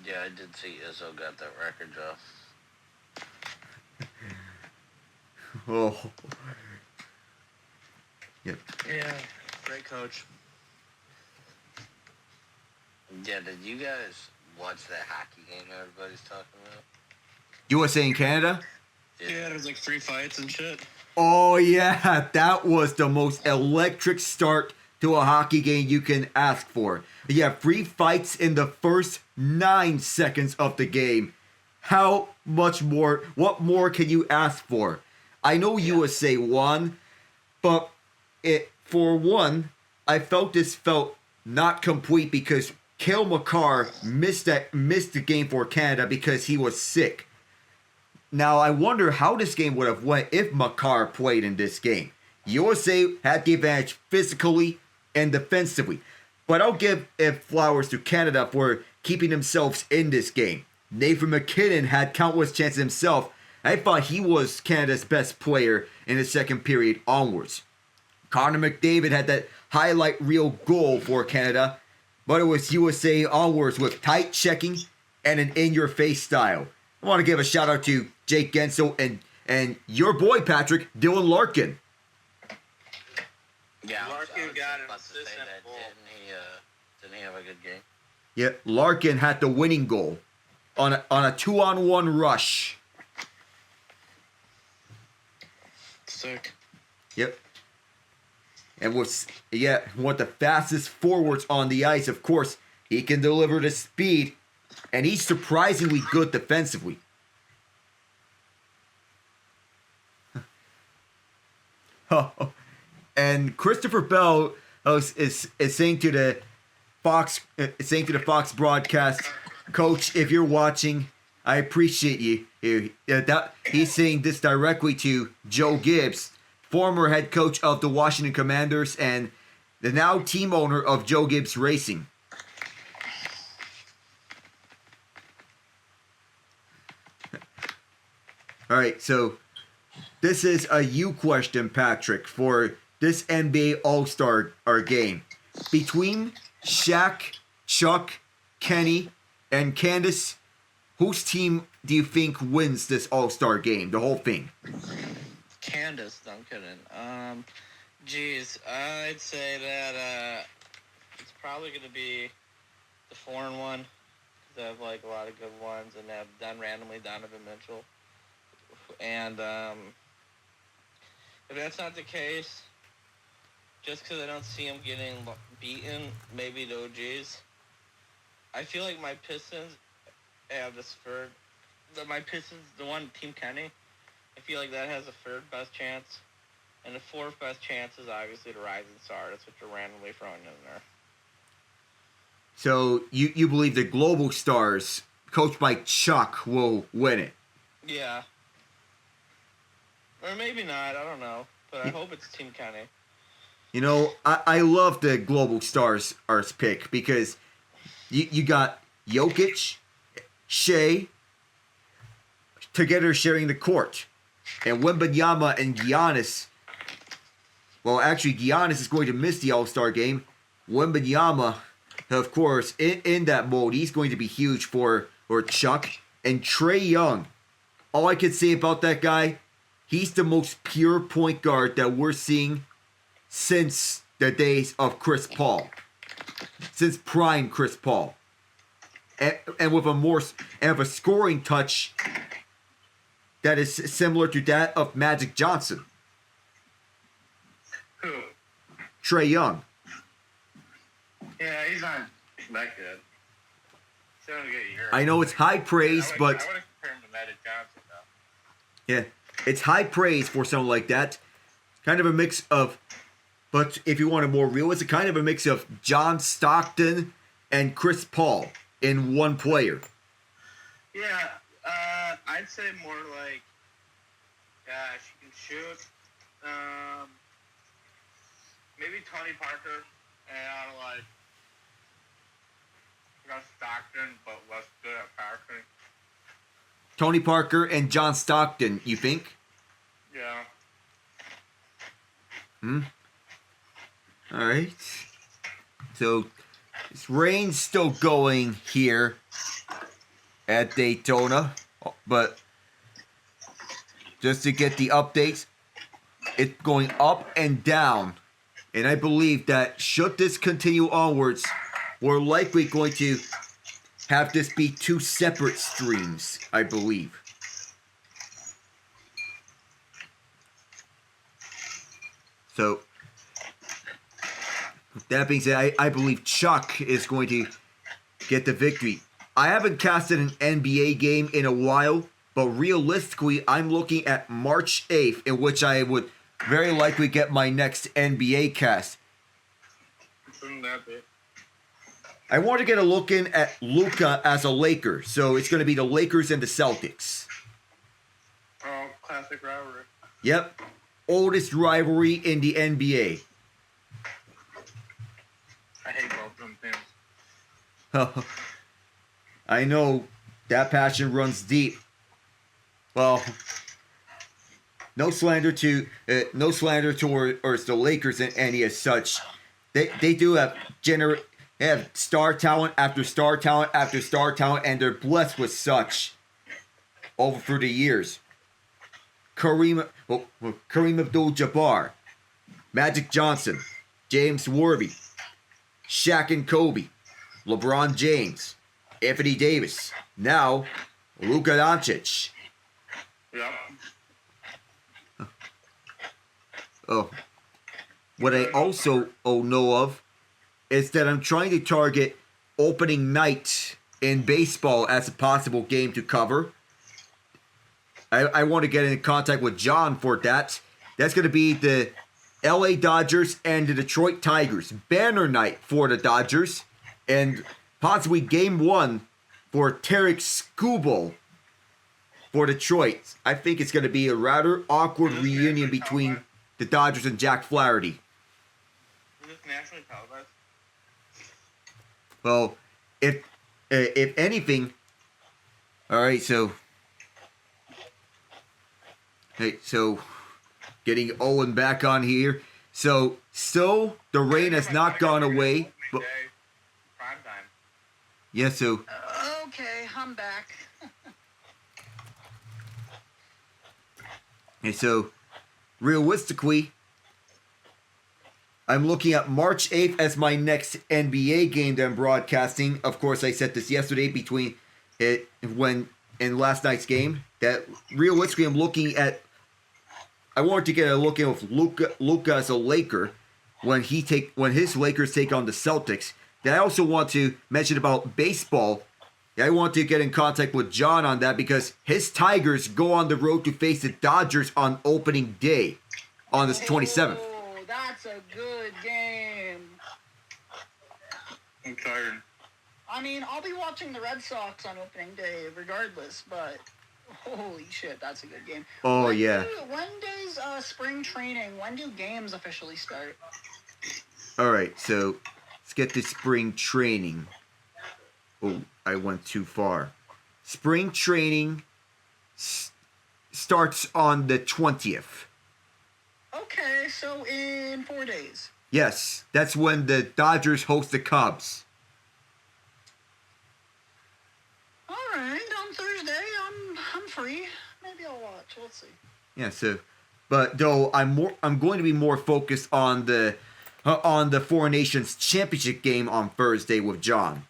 Yeah, I did see Izzo got that record job. Oh. Yep. Yeah, great coach. Yeah, did you guys watch that hockey game everybody's talking about? USA and Canada? Yeah, there's like 3 fights and shit. Oh, yeah. That was the most electric start to a hockey game you can ask for. You have 3 fights in the first 9 seconds of the game. How much more? What more can you ask for? I know USA won, but for one, I felt this felt not complete because Cale Makar missed the game for Canada because he was sick. Now I wonder how this game would have went if Makar played in this game. USA had the advantage physically and defensively, but I'll give flowers to Canada for keeping themselves in this game. Nathan McKinnon had countless chances himself. I thought he was Canada's best player in the second period onwards. Connor McDavid had that highlight reel goal for Canada, but it was USA onwards with tight checking and an in-your-face style. I want to give a shout out to Jake Gensel and your boy Patrick, Dylan Larkin. Yeah, Larkin got an about to say assist and that. goal. Didn't he have a good game? Yeah, Larkin had the winning goal on a 2-on-1 rush. Sick. Yep. And was one of the fastest forwards on the ice. Of course, he can deliver the speed, and he's surprisingly good defensively. And Christopher Bell is saying to the Fox broadcast, Coach, if you're watching, I appreciate you. He's saying this directly to Joe Gibbs, former head coach of the Washington Commanders and the now team owner of Joe Gibbs Racing. All right, so this is a you question, Patrick, for this NBA All-Star game. Between Shaq, Chuck, Kenny, and Candace, whose team do you think wins this All-Star game, the whole thing? Candace, no, I'm kidding. Geez, I'd say that it's probably going to be the 4-1. They have like a lot of good ones, and they have done randomly Donovan Mitchell. And if that's not the case, just because I don't see him getting beaten, maybe the OGs. I feel like my Pistons have this third. My Pistons, the one Team Kenny, I feel like that has the third best chance. And the fourth best chance is obviously the Rising Star. That's what you're randomly throwing in there. So you believe the Global Stars, coached by Chuck, will win it? Yeah. Or maybe not, I don't know. But I hope it's Team Kenny. You know, I love the Global Stars pick because you got Jokic, Shea, together sharing the court. And Wembanyama and Giannis, well, actually, Giannis is going to miss the All-Star game. Wembanyama, of course, in that mode, he's going to be huge for Chuck. And Trae Young, all I can say about that guy, he's the most pure point guard that we're seeing since the days of Chris Paul. Since prime Chris Paul. And with a scoring touch that is similar to that of Magic Johnson. Trae Young. Yeah, he's not that good. He's having a good year. I know it's high praise, but I would have compared him to Magic Johnson, though. yeah, it's high praise for someone like that. Kind of a mix of, but if you want a more real, it's a kind of a mix of John Stockton and Chris Paul in one player. Yeah, I'd say more like, gosh, you can shoot. Maybe Tony Parker and like, Stockton, but less good at Parker. Tony Parker and John Stockton, you think? Yeah. All right. So, this rain's still going here at Daytona, but just to get the updates, it's going up and down. And I believe that should this continue onwards, we're likely going to have this be two separate streams, I believe. So, with that being said, I believe Chuck is going to get the victory. I haven't casted an NBA game in a while, but realistically, I'm looking at March 8th, in which I would very likely get my next NBA cast. I want to get a look in at Luka as a Laker, so it's going to be the Lakers and the Celtics. Oh, classic rivalry. Yep. Oldest rivalry in the NBA. I hate both of them teams. I know that passion runs deep. Well, no slander towards the Lakers and any as such. They do have they have star talent after star talent after star talent, and they're blessed with such over through the years. Kareem Abdul-Jabbar, Magic Johnson, James Worthy, Shaq and Kobe, LeBron James, Anthony Davis, now Luka Doncic. Yep. Oh, what I also know of is that I'm trying to target opening night in baseball as a possible game to cover. I want to get in contact with John for that. That's going to be the LA Dodgers and the Detroit Tigers. Banner night for the Dodgers, and possibly game one for Tarek Skubal for Detroit. I think it's going to be a rather awkward reunion between the Dodgers and Jack Flaherty. Is this nationally televised? Well, if anything, all right. So getting Owen back on here. So still the rain has not gone away, but Prime time. yeah. So Okay, I'm back. and so realistically, I'm looking at March 8th as my next NBA game that I'm broadcasting. Of course, I said this yesterday between it when in last night's game that realistically I'm looking at. I wanted to get a look in with Luka as a Laker when his Lakers take on the Celtics. Then I also want to mention about baseball. I want to get in contact with John on that because his Tigers go on the road to face the Dodgers on opening day on the 27th. Oh, that's a good game. I'm tired. I mean, I'll be watching the Red Sox on opening day regardless, but holy shit, that's a good game. Oh, yeah. When does spring training, when do games officially start? All right, so let's get to spring training. Oh, I went too far. Spring training starts on the 20th. Okay, so in 4 days. Yes, that's when the Dodgers host the Cubs. All right, on Thursday, I'm free. Maybe I'll watch. Let's see. Yeah, so, but though I'm going to be more focused on the Four Nations Championship game on Thursday with John.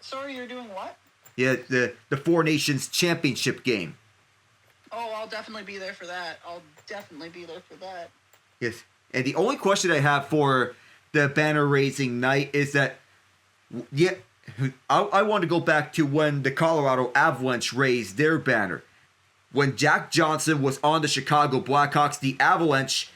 Sorry, you're doing what? Yeah, the Four Nations Championship game. Oh, I'll definitely be there for that. Yes, and the only question I have for the banner raising night is that, yeah, I want to go back to when the Colorado Avalanche raised their banner. When Jack Johnson was on the Chicago Blackhawks, the Avalanche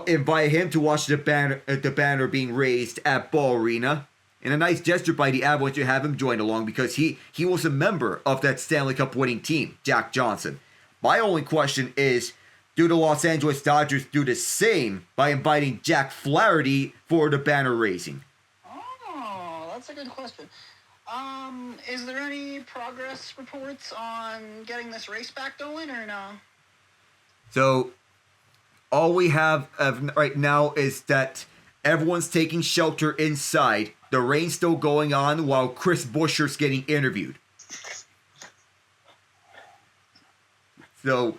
invited him to watch the banner being raised at Ball Arena. And a nice gesture by the Avalanche to have him join along because he was a member of that Stanley Cup winning team, Jack Johnson. My only question is, do the Los Angeles Dodgers do the same by inviting Jack Flaherty for the banner raising? Oh, that's a good question. Is there any progress reports on getting this race back going or no? So, all we have right now is that everyone's taking shelter inside. The rain's still going on while Chris Buescher's getting interviewed. So,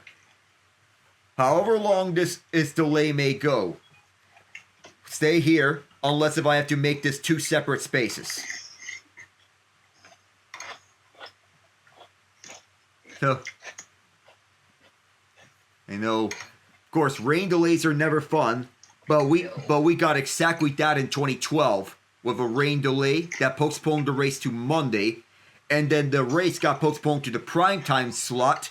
however long this delay may go, stay here unless if I have to make this 2 separate spaces. So, I know, of course, rain delays are never fun, but we got exactly that in 2012 with a rain delay that postponed the race to Monday, and then the race got postponed to the primetime slot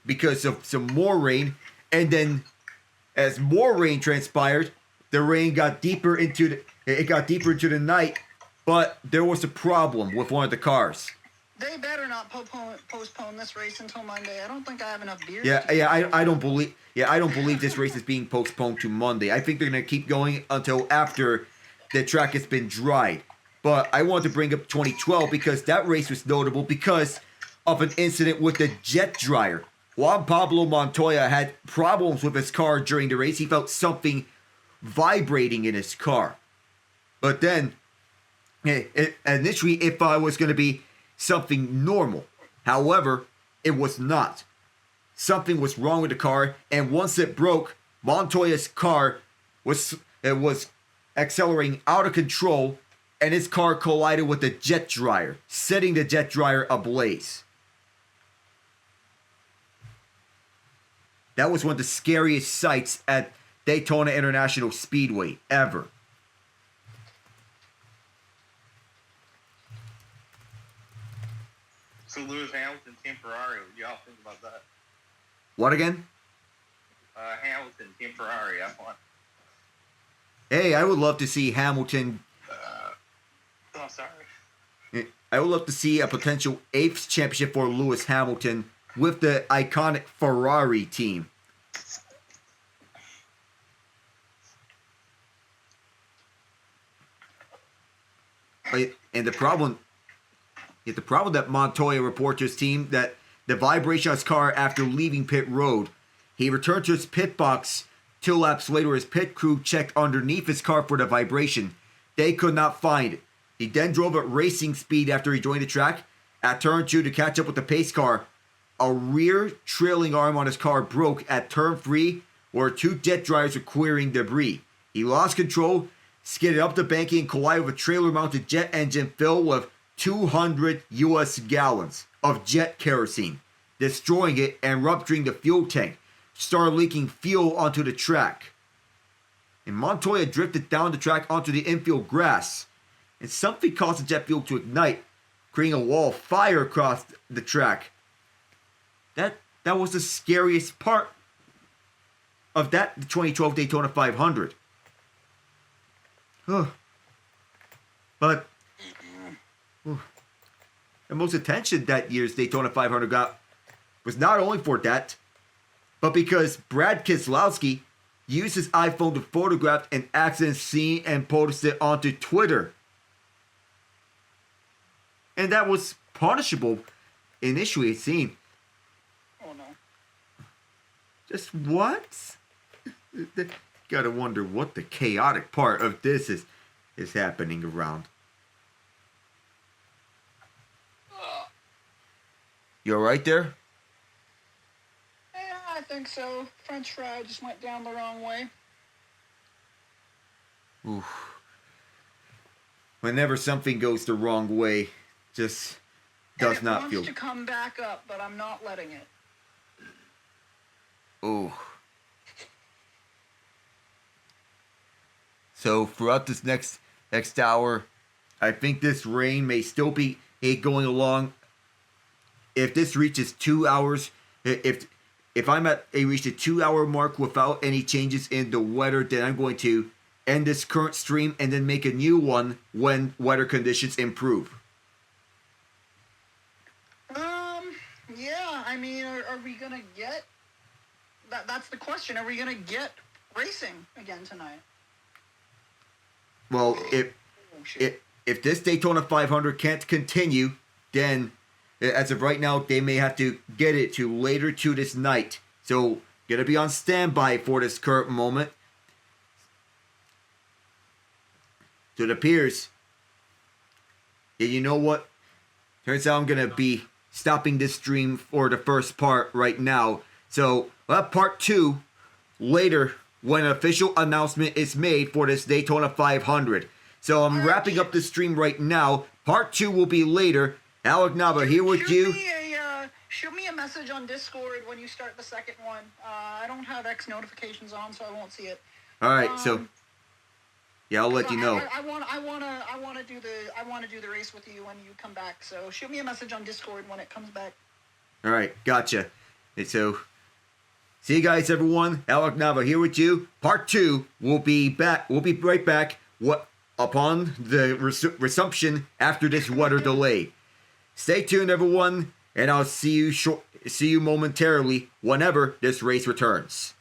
because of some more rain, and then as more rain transpired, the rain got deeper into the night, but there was a problem with one of the cars. They better not postpone this race until Monday. I don't think I have enough beer. I don't believe this race is being postponed to Monday. I think they're gonna keep going until after the track has been dried. But I want to bring up 2012 because that race was notable because of an incident with the jet dryer. Juan Pablo Montoya had problems with his car during the race. He felt something vibrating in his car. But then, initially, it thought it was going to be something normal. However, it was not. Something was wrong with the car, and once it broke, Montoya's car was accelerating out of control, and his car collided with the jet dryer, setting the jet dryer ablaze. That was one of the scariest sights at Daytona International Speedway ever. So Lewis Hamilton, Team Ferrari, what do y'all think about that? What again? Hamilton, Team Ferrari, I want. Hey, I would love to see Hamilton. Sorry. I would love to see a potential 8th championship for Lewis Hamilton with the iconic Ferrari team. And the problem that Montoya reports to his team that the vibration of his car after leaving pit road, he returned to his pit box 2 laps later. His pit crew checked underneath his car for the vibration. They could not find it. He then drove at racing speed after he joined the track. At turn 2 to catch up with the pace car, a rear trailing arm on his car broke at turn 3 where 2 jet dryers were clearing debris. He lost control, skidded up the banking, and collided with a trailer-mounted jet engine filled with 200 U.S. gallons of jet kerosene, destroying it and rupturing the fuel tank, started leaking fuel onto the track. And Montoya drifted down the track onto the infield grass, and something caused the jet fuel to ignite, creating a wall of fire across the track. That was the scariest part of the 2012 Daytona 500. But the most attention that year's Daytona 500 got was not only for that, but because Brad Keselowski used his iPhone to photograph an accident scene and posted it onto Twitter. And that was punishable initially, it seemed. Oh no. Just what? Gotta wonder what the chaotic part of this is happening around. You alright there? Yeah, I think so. French fry just went down the wrong way. Oof. Whenever something goes the wrong way, just does not feel. It wants to come back up, but I'm not letting it. Oh. So throughout this next hour, I think this rain may still be going along. If this reaches 2 hours, if I'm at reach the 2 hour mark without any changes in the weather, then I'm going to end this current stream and then make a new one when weather conditions improve. Yeah, I mean, are we gonna get that's the question. Are we gonna get racing again tonight? Well, if this Daytona 500 can't continue, then as of right now, they may have to get it to later to this night. So, gonna be on standby for this current moment. So it appears, yeah, you know what? Turns out I'm gonna be stopping this stream for the first part right now. So, we'll have part 2 later when an official announcement is made for this Daytona 500. So I'm wrapping up the stream right now. Part 2 will be later. Alec Nava here with you. Shoot me a message on Discord when you start the second one. I don't have X notifications on, so I won't see it. All right, so yeah, I'll let you know. I want to do the race with you when you come back. So shoot me a message on Discord when it comes back. All right, gotcha. And so, see you guys, everyone. Alec Nava here with you. Part 2 will be back. We'll be right back. Upon the resumption after this weather delay. Stay tuned, everyone, and I'll see you momentarily whenever this race returns.